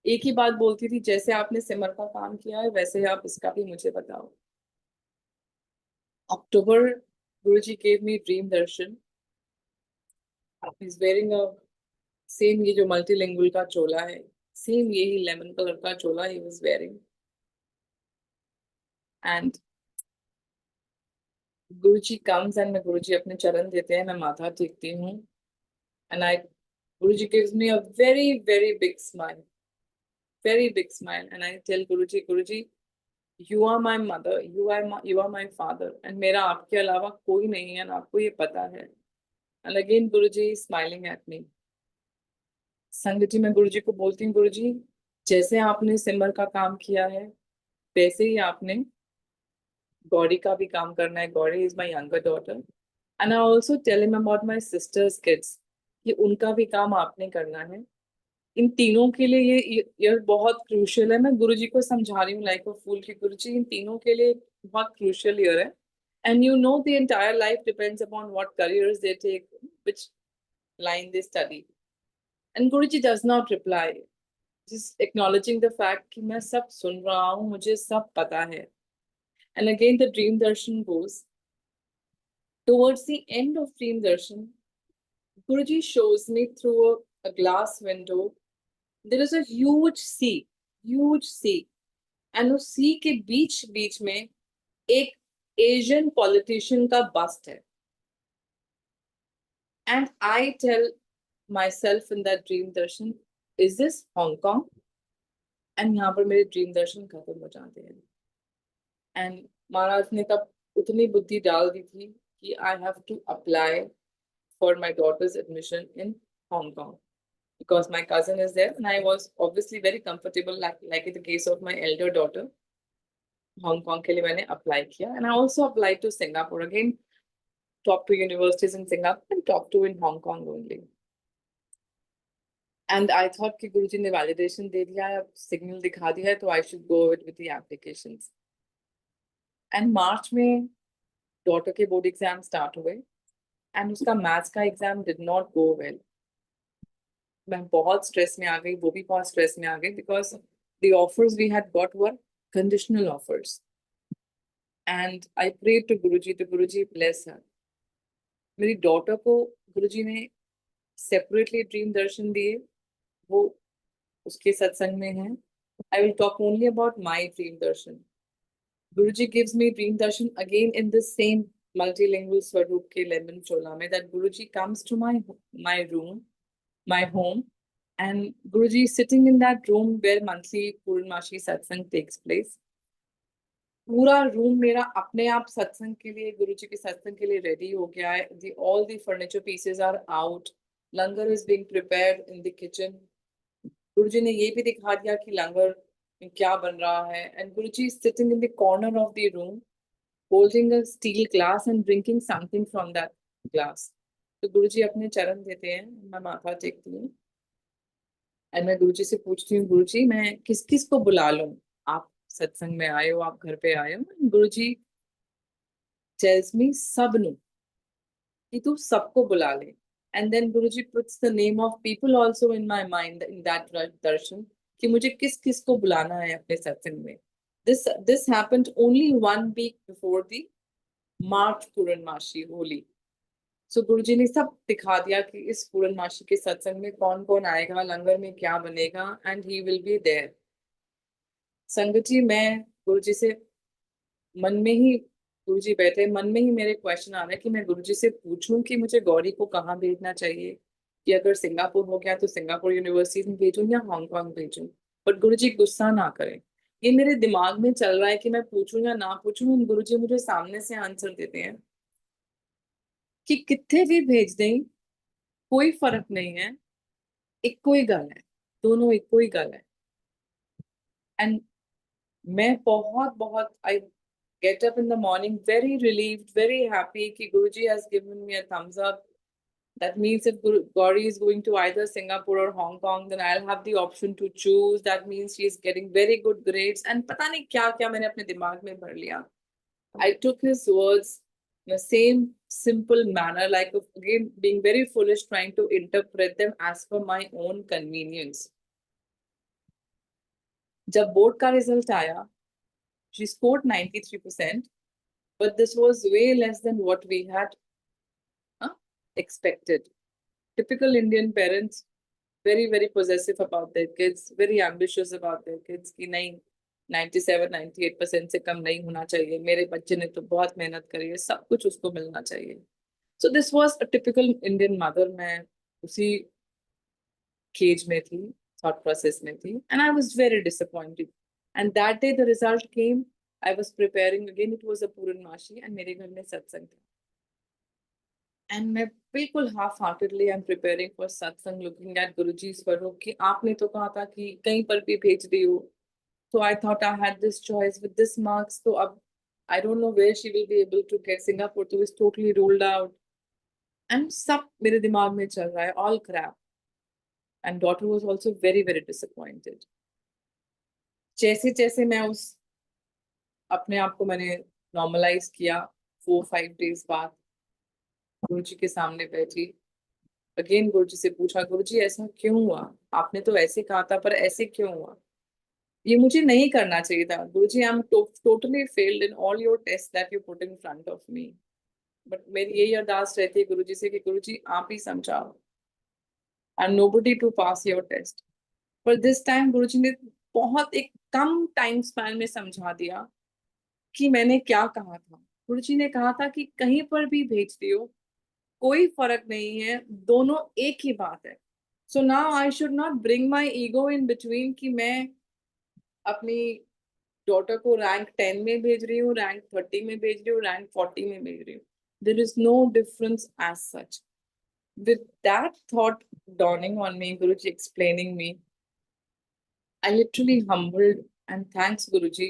एक ही बात बोलती थी, जैसे आपने सिमर का काम किया है वैसे आप इसका भी मुझे बताओ. October, Guruji gave me dream darshan. He's wearing a same ये जो multilingual का चोला है, same यही lemon color का चोला he was wearing. And Guruji comes and मैं Guruji अपने चरण देते हैं, मैं माथा टेकती हूँ. And Guruji gives me a very big smile. Very big smile. And I tell Guruji, Guruji, you are my mother, you are my father, and मेरा आपके अलावा कोई नहीं है, and आपको ये पता है. And again Guruji is smiling at me. संगत जी, मैं गुरुजी को बोलती हूँ, गुरुजी जैसे आपने सिमर का काम किया है वैसे ही आपने गौरी का भी काम करना है. Gauri is my younger daughter and I also tell him about my sister's kids कि उनका भी काम आपने करना है. इन तीनों के लिए ये बहुत क्रूशियल है. मैं गुरुजी को समझा रही हूँ लाइक अ फूल की, गुरुजी इन तीनों के लिए बहुत क्रूशियल ईयर है. And you know the entire life depends upon what careers they take, which line they study. And Guruji does not reply, just acknowledging the fact कि मैं सब सुन रहा हूँ, मुझे सब पता है. And again the dream darshan goes. Towards the end of dream darshan, Guruji shows me through a glass window. There is a huge sea, and उस sea के बीच में एक Asian politician का bust है. And I tell myself in that dream darshan, is this Hong Kong? And यहाँ पर मेरे dream darshan खत्म हो जाते हैं. And महाराज ने तब उतनी बुद्धि डाल दी थी कि I have to apply for my daughter's admission in Hong Kong because my cousin is there, and I was obviously very comfortable, like in the case of my elder daughter. Hong Kong के लिए मैंने apply किया, and I also applied to Singapore again, top 2 universities in Singapore and top 2 in Hong Kong only. And I thought कि गुरुजी ने validation दे दिया है, signal दिखा दिया है, तो I should go with the applications. And मार्च में डॉटर के बोर्ड एग्जाम स्टार्ट हुए एंड उसका मैथ्स का exam did not go well. मैं बहुत स्ट्रेस में आ गई, वो भी बहुत स्ट्रेस में आ गई, because the offers we had got were conditional offers. And I pray to Guruji, तो गुरुजी ब्लेस हर। मेरी डॉटर को गुरुजी ने सेपरेटली ड्रीम दर्शन दिए, वो उसके सत्संग में है। I will talk only about my dream Darshan. Guruji gives me dream darshan again in the same multilingual Swarup ke lemon chola mein, that Guruji comes to my room, my home, and Guruji is sitting in that room where monthly Purnamashi satsang takes place. पूरा room मेरा अपने आप सत्संग के लिए, गुरुजी के सत्संग के लिए रेडी हो गया है। All the furniture pieces are out. Langar is being prepared in the kitchen. गुरुजी ने ये भी दिखा दिया कि लंगर में क्या बन रहा है। And Guruji is sitting in the corner of the room holding a steel glass and drinking something from that glass. तो गुरुजी अपने चरण देते हैं, मैं माथा टेकती हूँ एंड मैं गुरुजी से पूछती हूँ, गुरुजी मैं किस किस को बुला लूं, आप सत्संग में आए हो, आप घर पे आए हो। गुरुजी tells me सबनु, कि तू सबको बुला ले। And then Guruji puts the name of people also in my mind in that darshan, कि मुझे किस किस को बुलाना है अपने सत्संग में। This happened only 1 week before the March पूर्णमासी होली। सो गुरुजी ने सब दिखा दिया कि इस पूर्णमासी के सत्संग में कौन कौन आएगा, लंगर में क्या बनेगा, and he will be there. संगत जी, मैं गुरुजी से मन में ही, गुरुजी बैठे, मन में ही मेरे क्वेश्चन आ रहे हैं कि मैं गुरुजी से पूछूं कि मुझे गौरी को कहाँ भेजना चाहिए, कि अगर सिंगापुर हो गया तो सिंगापुर यूनिवर्सिटी में भेजूं या हांगकांग भेजूं। बट गुरुजी गुस्सा ना करें, ये मेरे दिमाग में चल रहा है कि मैं पूछूं या ना पूछूं। गुरुजी मुझे सामने से आंसर देते हैं कि कितने भी भेज दें, कोई फर्क नहीं है, इक्को ही गल है, दोनों इक्को ही गल है। एंड मैं बहुत बहुत I get up in the morning very relieved, very happy कि Guruji has given me a thumbs up. That means if Gauri is going to either Singapore or Hong Kong, then I'll have the option to choose. That means she is getting very good grades. And पता नहीं क्या क्या मैंने अपने दिमाग में भर लिया। I took his words in the same simple manner, like again being very foolish, trying to interpret them as per my own convenience. जब बोर्ड का रिजल्ट आया, she scored 93%, but this was way less than what we had expected. Typical Indian parents, very very possessive about their kids, very ambitious about their kids कि नहीं 97-98% से कम नहीं होना चाहिए, मेरे बच्चे ने तो बहुत मेहनत करी है, सब कुछ उसको मिलना चाहिए। So this was a typical Indian mother. मैं उसी केज में थी, thought process में थी, and I was very disappointed. And that day the result came. I was preparing again. It was a पूर्णमासी and मेरे घर में सत्संग था। And मैं बिल्कुल half heartedly I am preparing for सत्संग, लुकिंग एट गुरुजी स्वरूप कि आपने तो कहा था कि कहीं पर भी भेज दी हो। तो I thought I had this choice with this marks, तो अब I don't know where she will be able to get, Singapore तो is totally ruled out. And सब मेरे दिमाग में चल रहा है, all crap. And daughter was also very very disappointed. जैसे जैसे मैं उस अपने आप को मैंने नॉर्मलाइज किया, 4-5 डेज बाद गुरुजी के सामने बैठी, अगेन गुरुजी से पूछा, गुरुजी ऐसा क्यों हुआ, आपने तो ऐसे कहा था, पर ऐसे क्यों हुआ, ये मुझे नहीं करना चाहिए था। Guruji I am totally failed in all your test that you put in front of me. But मेरी यही अरदास रहती है गुरुजी से कि गुरुजी आप ही समझाओ, I am nobody to pass your test. पर दिस टाइम गुरुजी ने बहुत एक कम टाइम स्पैन में समझा दिया कि मैंने क्या कहा था। गुरुजी ने कहा था कि कहीं पर भी भेज दियो, कोई फर्क नहीं है, दोनों एक ही बात है। So now I should not bring my ego in between कि मैं अपनी डॉटर को रैंक 10 में भेज रही हूँ, रैंक 30 में भेज रही हूँ, रैंक 40 में भेज रही हूँ। There is no difference as such. With that thought dawning on me, Guruji explaining me, I literally humbled and thanks Guruji.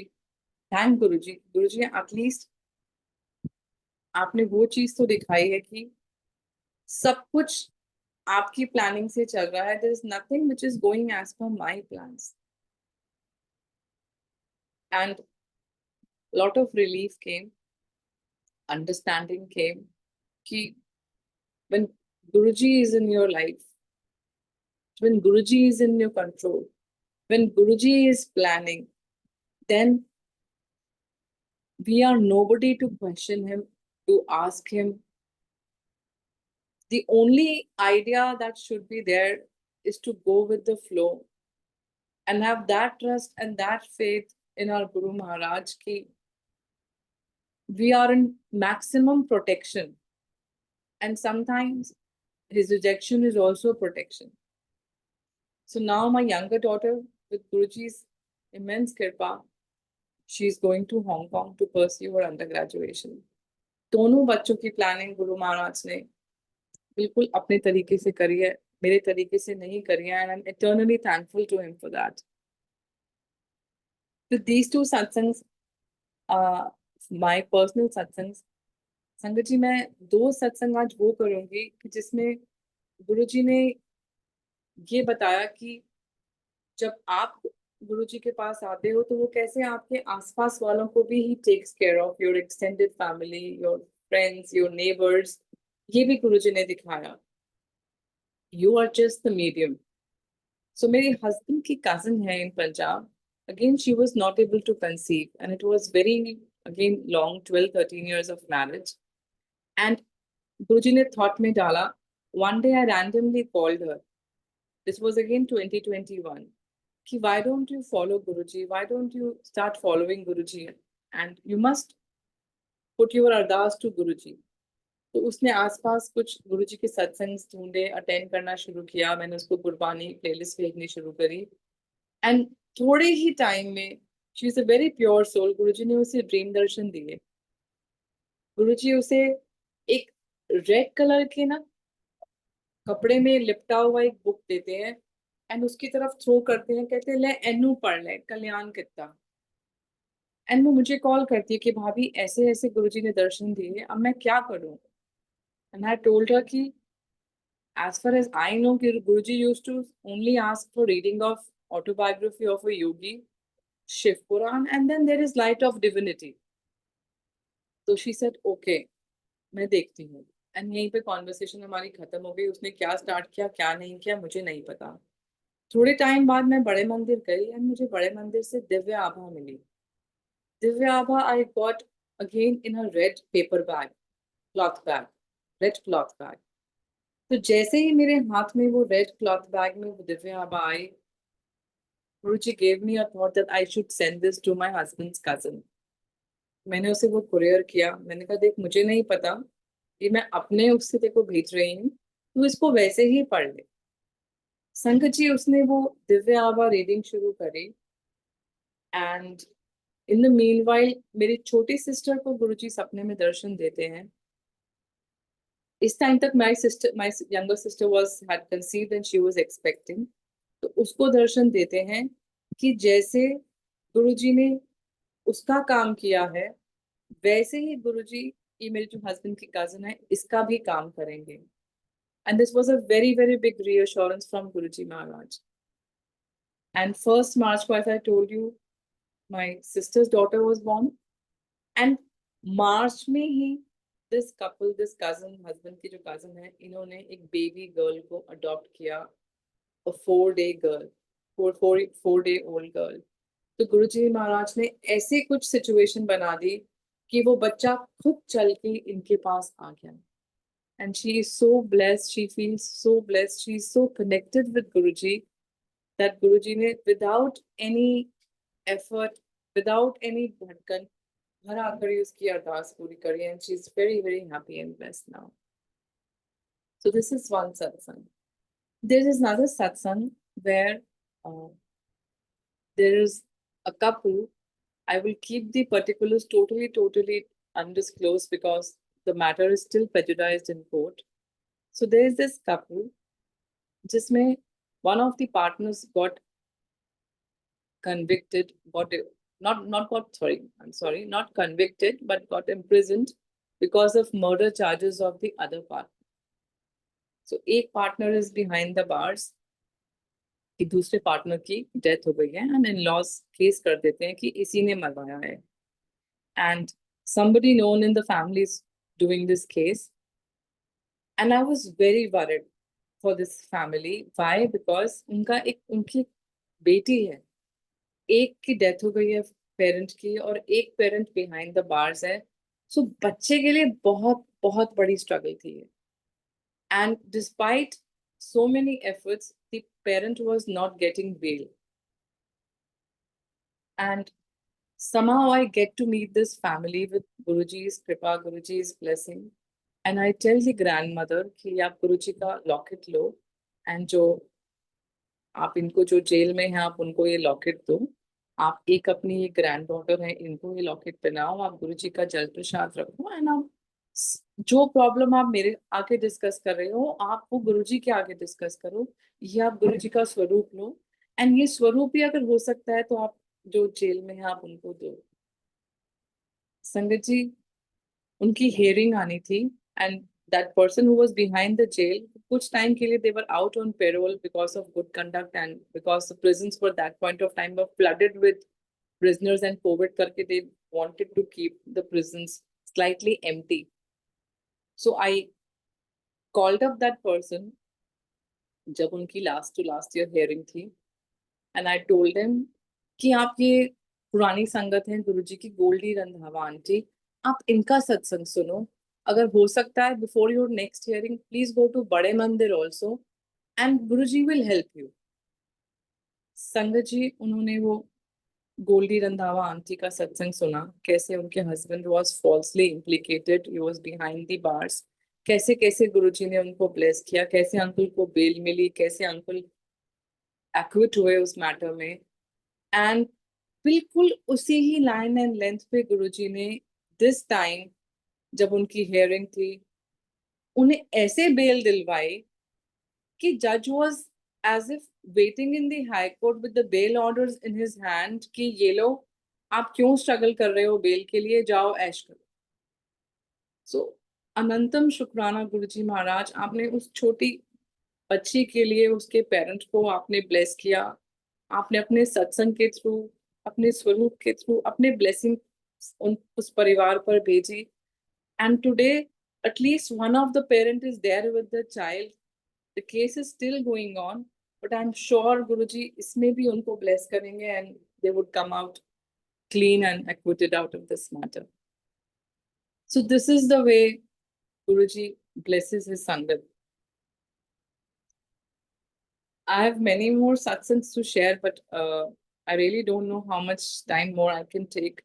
Thank Guruji. Guruji, at least आपने वो चीज तो दिखाई है कि सब कुछ आपकी प्लानिंग से चल रहा है, there is nothing which is going as per my plans. And lot of relief came, understanding came, कि when Guruji is in your life, when Guruji is in your control, when Guruji is planning, then we are nobody to question him, to ask him. The only idea that should be there is to go with the flow and have that trust and that faith in our Guru Maharaj ki we are in maximum protection. And sometimes his rejection is also protection. So now my younger daughter, with Guruji's immense kripa, she is going to Hong Kong to pursue her undergraduation. दोनों बच्चों की planning Guru Maharaj ने बिल्कुल अपने तरीके से करी है, मेरे तरीके से नहीं करी है, and I'm eternally thankful to him for that. With these two satsangs, my personal satsangs, संगत जी मैं 2 सत्संग आज वो करूंगी कि जिसमें गुरुजी ने ये बताया कि जब आप गुरुजी के पास आते हो तो वो कैसे आपके आसपास वालों को भी ही takes care of, your extended family, your friends, your neighbours, ये भी गुरुजी ने दिखाया. You are just the medium. So मेरे हस्बैंड की कजिन है in Punjab. Again she was not able to conceive and it was very again long 12-13 years of marriage. And Guruji ne thought में डाला. One day I randomly called her. This was again 2021. Ki, why don't you follow Guruji? Why don't you start following Guruji? And you must put your ardas to Guruji. तो उसने आसपास कुछ गुरुजी के सत्संग ढूंढे, attend करना शुरू किया. मैंने उसको गुरबानी प्लेलिस्ट भेजनी शुरू करी. एंड थोड़े ही टाइम में she is a very pure soul. Guruji ने उसे ड्रीम दर्शन दिए. गुरुजी उसे एक रेड कलर के ना कपड़े में लिपटा हुआ एक बुक देते हैं एंड उसकी तरफ थ्रो करते हैं, कहते हैं ले एनू पढ़ ले, कल्याण कितना. एंड वो मुझे कॉल करती है कि भाभी ऐसे ऐसे गुरुजी ने दर्शन दिए, अब मैं क्या करूं. एंड आई टोल्ड हर कि as far as I know, Guruji used to only ask for reading of autobiography of a yogi, Shiv Puran, and then there is Light of Divinity. So she said, okay, मैं देखती हूँ. And यहीं पे conversation हमारी खत्म हो गई. उसने क्या स्टार्ट किया क्या नहीं किया मुझे नहीं पता. थोड़े टाइम बाद मैं बड़े मंदिर गई एंड मुझे बड़े मंदिर से दिव्य आभा मिली. दिव्य आभा I got again in a red paper bag, cloth bag, red cloth bag. तो जैसे ही मेरे हाथ में वो रेड क्लॉथ बैग में वो दिव्य आभा आई, गुरुजी gave me a thought that I should send this to my husband's cousin. मैंने उसे वो कुरियर किया. मैंने कहा देख मुझे नहीं पता, ये मैं अपने उससे तेरे को भेज रही हूँ, तू इसको वैसे ही पढ़ ले. संगत जी उसने वो दिव्य आभा रीडिंग शुरू करी. एंड इन द मीनवाइल मेरी छोटी सिस्टर को गुरुजी सपने में दर्शन देते हैं. इस टाइम तक my younger sister was had conceived and she was expecting. तो उसको दर्शन देते हैं कि जैसे गुरुजी ने उसका काम किया है वैसे ही गुरुजी ये मेरे जो हस्बैंड की कजिन है इसका भी काम करेंगे. And this was a very, very big reassurance from Guruji Maharaj. And 1st March को, as I told you, my sister's daughter was born. And March में ही this couple, this cousin, husband की जो cousin है, इन्होंने एक baby girl को adopt किया, a 4-day girl, 4-day old girl. तो गुरुजी महाराज ने ऐसे कुछ situation बना दी कि वो बच्चा खुद चल के इनके पास आ गया. And she is so blessed, she feels so blessed, she is so connected with Guruji that Guruji ne without any effort, without any bhatkan, घर आकर ही उसकी अरदास पूरी करी. And she is very, very happy and blessed now. So this is one satsang. There is another satsang where there is a couple. I will keep the particulars totally undisclosed because the matter is still prejudiced in court. So there is this couple, जिसमें one of the partners got convicted, not convicted, but got imprisoned because of murder charges of the other partner. सो एक partner is behind the bars कि दूसरे partner की death हो गई है and in laws case कर देते हैं कि इसी ने मरवाया है, and somebody known in the family is doing this case, and I was very worried for this family. Why? Because उनकी बेटी है, एक की डेथ हो गई है पेरेंट की, और एक पेरेंट बिहाइंड द बार्स है। सो बच्चे के लिए बहुत बहुत बड़ी स्ट्रगल थी, and despite so many efforts the parent was not getting bail, and somehow I get to meet this family with Guruji's kripa, Guruji's blessing, and I tell the grandmother कि आप गुरुजी का लॉकेट लो, एंड जो आप इनको जो jail में हैं आप उनको ये लॉकेट दो, आप एक अपनी ये ग्रैंड डॉटर है इनको ये लॉकेट पहनाओ, आप गुरुजी का जल प्रसाद रखो, एंड आप जो प्रॉब्लम आप मेरे आगे डिस्कस कर रहे हो आप वो गुरुजी के आगे डिस्कस करो, ये आप गुरुजी का स्वरूप लो, एंड ये स्वरूप ही अगर हो सकता है तो आप जो जेल में है आप उनको दो। संगत जी, उनकी हेयरिंग आनी थी, and that person who was behind the jail, कुछ टाइम के लिए they were out on parole because of good conduct, and because the prisons for that point of time were flooded with prisoners and covid करके they wanted to keep the prisons slightly empty. So I called up that person जब उनकी last to last year hearing थी, and I told him कि आप ये पुरानी संगत हैं गुरुजी की, गोल्डी रंधावा आंटी, आप इनका सत्संग सुनो, अगर हो सकता है before your next hearing please go to Bade Mandir also, and Guruji will help you. संगत जी, उन्होंने वो गोल्डी रंधावा आंटी का सत्संग सुना, कैसे उनके husband was falsely इम्प्लिकेटेड, he was behind the bars, कैसे कैसे गुरुजी ने उनको ब्लेस किया, कैसे अंकुल को बेल मिली, कैसे अंकुल एक्विट हुए उस मैटर में, एंड बिल्कुल उसी ही लाइन एंड लेंथ पे गुरुजी ने दिस टाइम जब उनकी हियरिंग थी उन्हें ऐसे बेल दिलवाई कि जज was as if waiting in the high court with the bail orders in his hand कि ये लो, आप क्यों स्ट्रगल कर रहे हो बेल के लिए, जाओ ऐश करो। सो अनंतम शुक्राना गुरुजी महाराज, आपने उस छोटी बच्ची के लिए उसके पेरेंट को आपने ब्लेस किया, आपने अपने सत्संग के थ्रू, अपने स्वरूप के थ्रू अपने ब्लेसिंग उस परिवार पर भेजी, and today at least one of the parent is there with the child. The case is still going on, but I'm sure Guruji इसमें भी उनको bless करेंगे and they would come out clean and acquitted out of this matter. So this is the way Guruji blesses his sangat. I have many more satsangs to share, but I really don't know how much time more I can take.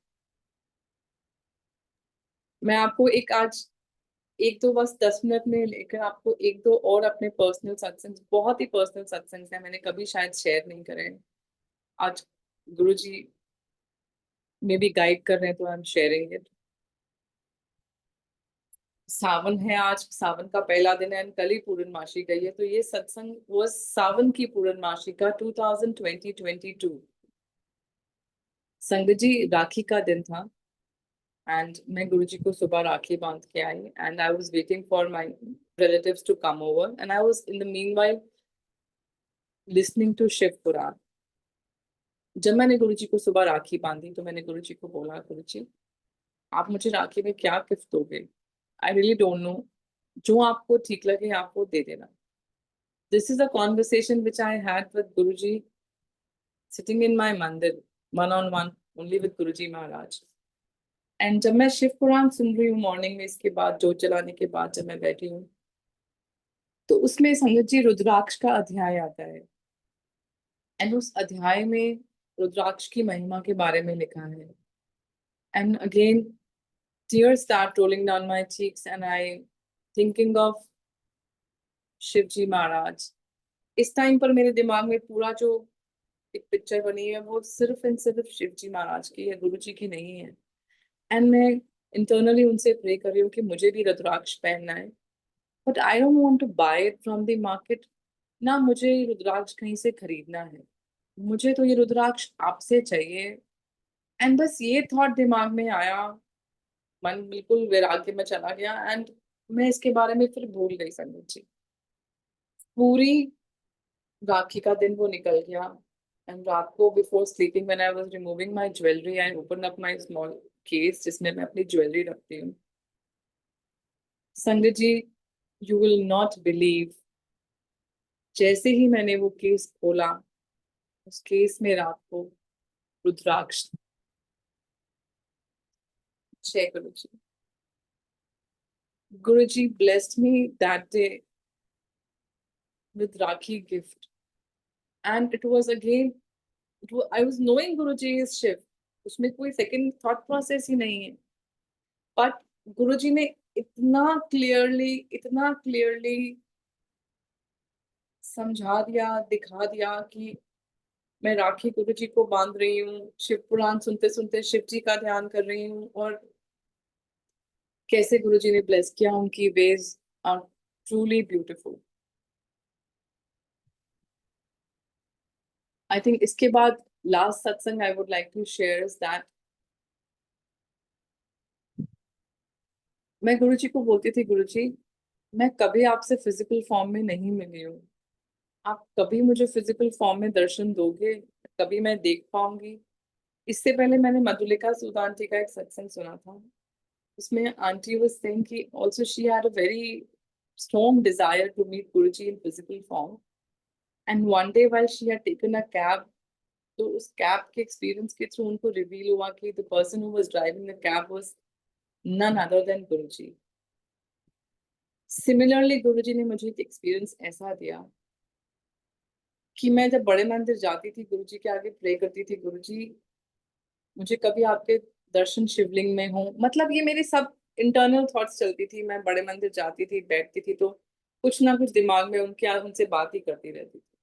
मैं आपको आज एक दो बस 10 minute में लेकर आपको एक दो और अपने पर्सनल सत्संग, बहुत ही पर्सनल सत्संग है, मैंने कभी शायद शेयर नहीं करे हैं, आज गुरुजी में भी गाइड कर रहे हैं तो आई एम शेयरिंग इट। सावन है, आज सावन का पहला दिन है एंड कल ही पूर्णमासी गई है, तो ये सत्संग वो सावन की पूर्णमासी का 2022 संगत जी राखी का दिन था, एंड मैं गुरुजी को सुबह राखी बांध के आई, and I was waiting for my relatives to come over, and I was in the meanwhile listening to Shiv Puran. जब मैंने गुरुजी को सुबह राखी बांधी तो मैंने गुरुजी को बोला, गुरुजी आप मुझे राखी में क्या गिफ्ट दोगे, आई रियली डोंट नो, जो आपको ठीक लगे आप वो दे देना। This is a conversation which I had with Guruji sitting in my mandir, one on one only with Guruji Maharaj. And जब मैं शिव पुराण सुन रही हूँ मॉर्निंग में, इसके बाद जोत जलाने के बाद जब मैं बैठी हूँ तो उसमें संगत जी रुद्राक्ष का अध्याय आता है, एंड उस अध्याय में रुद्राक्ष की महिमा के बारे में लिखा है, and again tears start rolling down my cheeks and I thinking of Shiv ji Maharaj. इस टाइम पर मेरे दिमाग में पूरा जो एक पिक्चर बनी है वो सिर्फ एंड सिर्फ शिव जी महाराज की है, गुरु जी की नहीं है, एंड मैं इंटरनली उनसे प्रे कर रही हूँ कि मुझे भी रुद्राक्ष पहनना है, but I don't want to buy it from the market, ना मुझे ये रुद्राक्ष कहीं से खरीदना है, मुझे तो ये रुद्राक्ष आपसे चाहिए। एंड बस ये थॉट दिमाग में आया, मन बिल्कुल वैराग्य में चला गया, एंड मैं इसके बारे में फिर भूल गई संगत जी। पूरी राखी का दिन वो निकल गया। एंड रात को before sleeping when I was removing my jewellery I open up my small case जिसमें मैं अपनी ज्वेलरी रखती हूँ। संगत जी, यू विल नॉट बिलीव, जैसे ही मैंने वो केस खोला, उस केस में रात को रुद्राक्ष। जय गुरु जी। गुरु जी blessed me that day with Rakhi gift. And it was again, I was knowing Guru Ji is Shiv. उसमें कोई सेकंड थॉट प्रोसेस ही नहीं है। बट गुरु जी ने इतना क्लियरली समझा दिया, दिखा दिया कि मैं राखी गुरु जी को बांध रही हूँ, शिव पुराण सुनते सुनते शिव जी का ध्यान कर रही हूँ, और कैसे गुरु जी ने ब्लेस किया, उनकी ways are truly beautiful. I think इसके बाद last satsang I would like to share is that मैं गुरु जी को बोलती थी, गुरु जी मैं कभी आपसे फिजिकल फॉर्म में नहीं मिली हूँ, आप कभी मुझे फिजिकल फॉर्म में दर्शन दोगे, कभी मैं देख पाऊंगी। इससे पहले मैंने मधुलिका सूद आंटी का एक सत्संग सुना था, उसमें आंटी वाज सेइंग कि also she had a very strong desire to meet Guruji in physical form, and one day while she had taken a cab, तो उस कैब के एक्सपीरियंस के थ्रू उनको रिवील हुआ कि the person who was driving the cab was none other than Guruji. Similarly Guruji ने मुझे एक एक्सपीरियंस ऐसा दिया कि मैं जब बड़े मंदिर जाती थी, गुरुजी के आगे प्रे करती थी, गुरुजी मुझे कभी आपके दर्शन शिवलिंग में हो, मतलब ये मेरी सब इंटरनल थॉट्स चलती थी। मैं बड़े मंदिर जाती थी, बैठती थी, तो कुछ ना कुछ दिमाग में उनसे बात ही करती रहती थी,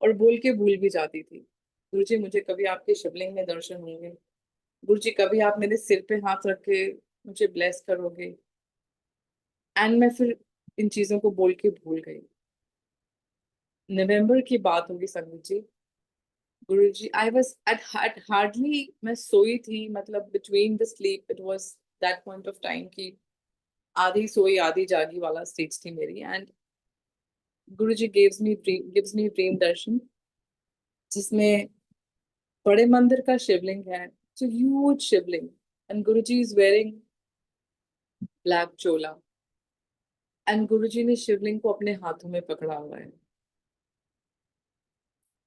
और बोल के भूल भी जाती थी। गुरुजी मुझे कभी आपके शिवलिंग में दर्शन होंगे, गुरुजी कभी आप मेरे सिर पे हाथ रख के मुझे ब्लेस करोगे। एंड मैं फिर इन चीजों को बोल के भूल गई। नवंबर की बात होगी sangat ji, Guruji I was at hardly, मैं सोई थी, मतलब between the sleep it was that point of time कि आधी सोई आधी जागी वाला स्टेज थी मेरी। And Guruji gives me dream darshan, जिसमें बड़े मंदिर का शिवलिंग है, it's a huge Shivling, and Guruji is wearing black chola, and Guruji ने शिवलिंग को अपने हाथों में पकड़ा हुआ है।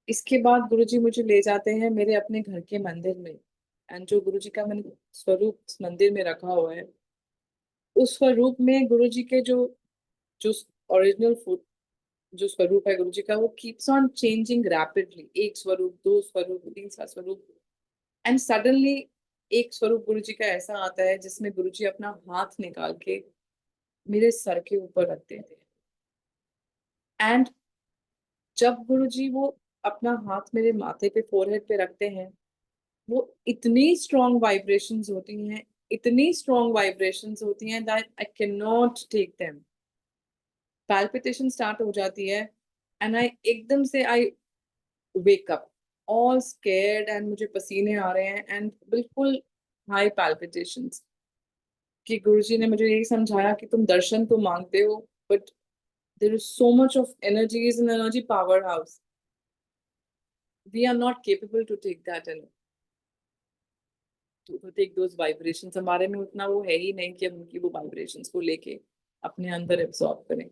इसके बाद गुरुजी मुझे ले जाते हैं मेरे अपने घर के मंदिर में, एंड जो गुरुजी का मैंने स्वरूप उस मंदिर में रखा हुआ है, उस स्वरूप में गुरुजी के जो जो ओरिजिनल फूड, जो स्वरूप है गुरुजी का, वो कीप्स ऑन चेंजिंग रैपिडली। एक स्वरूप, दो स्वरूप, तीसरा स्वरूप, एंड सडनली एक स्वरूप गुरुजी का ऐसा आता है जिसमें गुरुजी अपना हाथ निकाल के मेरे सर के ऊपर रख देते हैं। एंड जब गुरुजी वो अपना हाथ मेरे माथे पे, फोरहेड पे रखते हैं, वो इतनी स्ट्रॉन्ग वाइब्रेशंस होती हैं, इतनी स्ट्रॉन्ग वाइब्रेशंस होती हैं that I can not take them. Palpitation start हो जाती है, एंड आई एकदम से I wake up all scared, and मुझे पसीने आ रहे हैं, एंड बिल्कुल हाई पैल्पिटेशंस। कि गुरुजी ने मुझे यही समझाया कि तुम दर्शन तो मांगते हो, but there is so much of energy, is an energy powerhouse, we are not capable to take that energy, to take those vibrations. हमारे में उतना वो है ही नहीं कि हम उनकी वो वाइब्रेशंस को लेके अपने अंदर एब्सॉर्ब करें।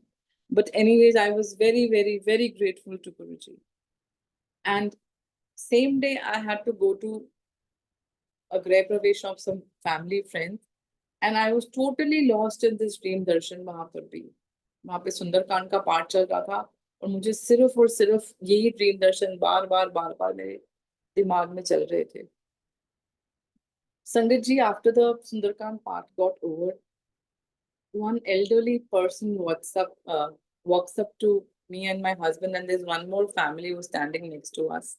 But anyways I was very very very grateful to Guruji. And same day I had to go to a grave pravesh of some family friends, and I was totally lost in this dream darshan। वहां पर भी, वहां पे सुंदरकांड का पाठ चल रहा था, और मुझे सिर्फ और सिर्फ यही ड्रीम दर्शन बार बार मेरे दिमाग में चल रहे थे। संगत जी, after the Sundarkand part got over, one elderly person walks up to me and my husband, and there's one more family who's standing next to us,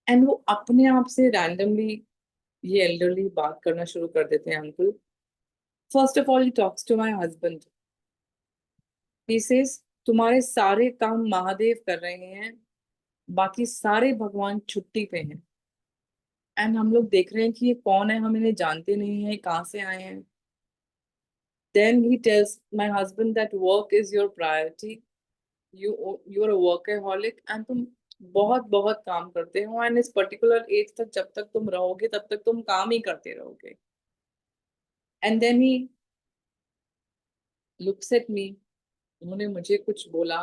and वो अपने आप से randomly ये elderly बात करना शुरू कर देते हैं। Uncle, first of all he talks to my husband, he says तुम्हारे सारे काम महादेव कर रहे हैं, बाकी सारे भगवान छुट्टी पे हैं। एंड हम लोग देख रहे हैं कि ये कौन है, हम इन्हें जानते नहीं है, कहाँ से आए हैं। Then he tells my husband that work is your priority, you are a workaholic and तुम बहुत बहुत काम करते हो, एंड इस पर्टिकुलर एज तक जब तक तुम रहोगे तब तक तुम काम ही करते रहोगे. And then he looks at me. उन्होंने मुझे कुछ बोला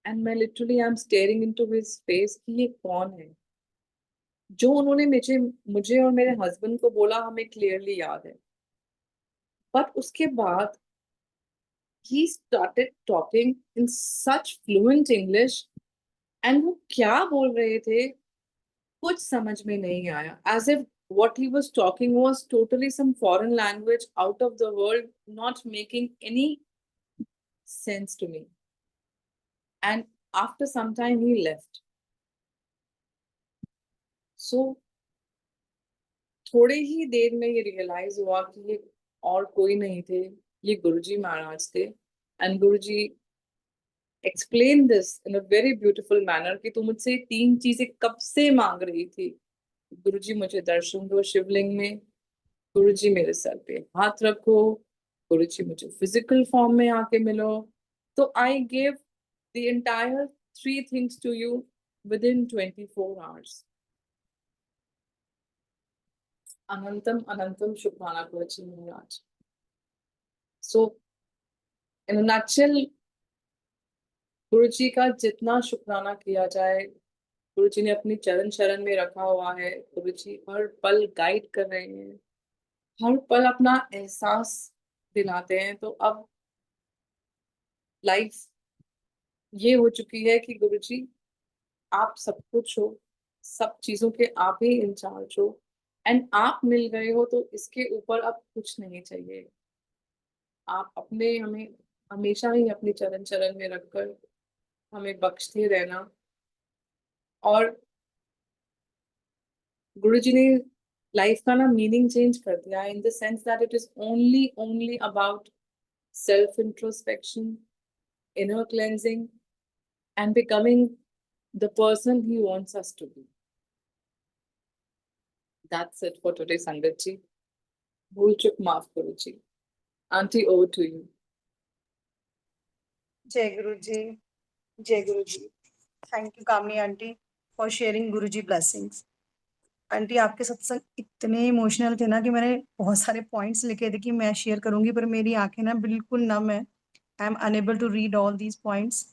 एंड मैं literally I am staring into his face कि ये कौन है. जो उन्होंने मुझे मुझे और मेरे हस्बैंड को बोला हमें क्लियरली याद है. बट उसके बाद he started talking in such fluent English, and वो क्या बोल रहे थे कुछ समझ में नहीं आया. As if what he was talking was totally some foreign language out of the world, not making any sense to me. And after some time he left. So थोड़े ही देर में ये रियलाइज हुआ कि ये और कोई नहीं थे, ये गुरुजी महाराज थे. And Guruji explain this in a very beautiful manner कि तू मुझसे तीन चीजें कब से मांग रही थी. गुरुजी मुझे दर्शन दो शिवलिंग में, गुरुजी मेरे सर पे हाथ रखो, गुरुजी मुझे फिजिकल फॉर्म में आके मिलो. तो I give the entire three things to you within 24 hours. अनंतम अनंतम शुक्राना गुरुजी महाराज. सो इन अ नटशेल, गुरुजी का जितना शुक्राना किया जाए, गुरुजी ने अपनी चरण शरण में रखा हुआ है. गुरुजी हर पल गाइड कर रहे हैं, हर पल अपना एहसास दिलाते हैं. तो अब लाइफ ये हो चुकी है कि गुरुजी आप सब कुछ हो, सब चीजों के आप ही इंचार्ज हो, एंड आप मिल गए हो तो इसके ऊपर अब कुछ नहीं चाहिए. आप अपने हमें हमेशा ही अपनी चरण चरण में रखकर हमें बख्शते रहना. और गुरुजी ने लाइफ का ना मीनिंग चेंज कर दिया in the sense that it is only about self introspection, inner cleansing, and becoming the person he wants us to be. That's it for today, Sangat ji. Bhul chuk maaf karo ji. Auntie, over to you. जय गुरु जी. जय Guru ji. Thank you Kamni aunty for sharing Guru ji blessings. Aunty आपके सत्संग इतने emotional थे ना कि मैंने बहुत सारे पॉइंट्स लिखे थे कि मैं शेयर करूंगी, पर मेरी आंखें ना बिल्कुल नम है. I am unable to read all these points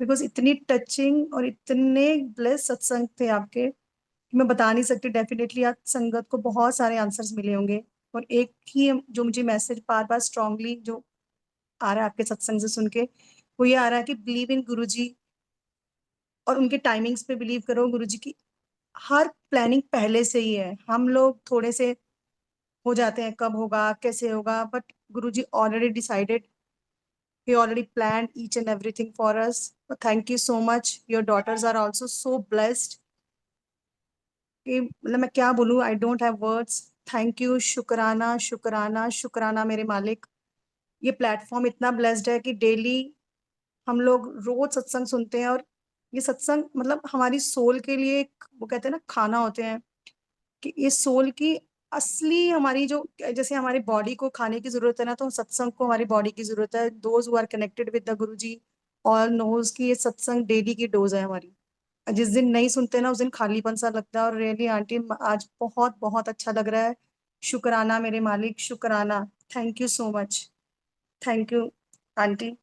because इतनी टचिंग और इतने ब्लेस सत्संग थे आपके कि मैं बता नहीं सकती. डेफिनेटली आज संगत को बहुत सारे आंसर्स मिले होंगे, और एक ही जो मुझे मैसेज बार बार स्ट्रांगली जो आ रहा है आपके सत्संग से सुन के, वो ये आ रहा है कि बिलीव इन गुरुजी और उनके टाइमिंग्स पे बिलीव करो. गुरुजी की हर प्लानिंग पहले से ही है. हम लोग थोड़े से हो जाते हैं कब होगा कैसे होगा, but Guruji already decided. He already planned each and everything for us. Thank you so much. Your daughters are also so blessed. कि मतलब मैं क्या बोलूँ, I don't have words. Thank you. शुक्राना शुक्राना शुक्राना मेरे मालिक. ये प्लेटफॉर्म इतना ब्लेस्ड है कि डेली हम लोग रोज सत्संग सुनते हैं, और ये सत्संग मतलब हमारी सोल के लिए एक वो कहते हैं ना खाना होते हैं, कि ये सोल की असली हमारी जो जैसे हमारी बॉडी को खाने की जरूरत है ना, तो सत्संग को हमारी बॉडी की जरूरत है. Those who are connected with the Guruji all knows कि ये सत्संग डेली की डोज है हमारी. जिस दिन नहीं सुनते ना उस दिन खालीपन सा लगता है. और रियली आंटी आज बहुत बहुत अच्छा लग रहा है. शुक्राना मेरे मालिक. शुक्राना. Thank you so much. Thank you aunty.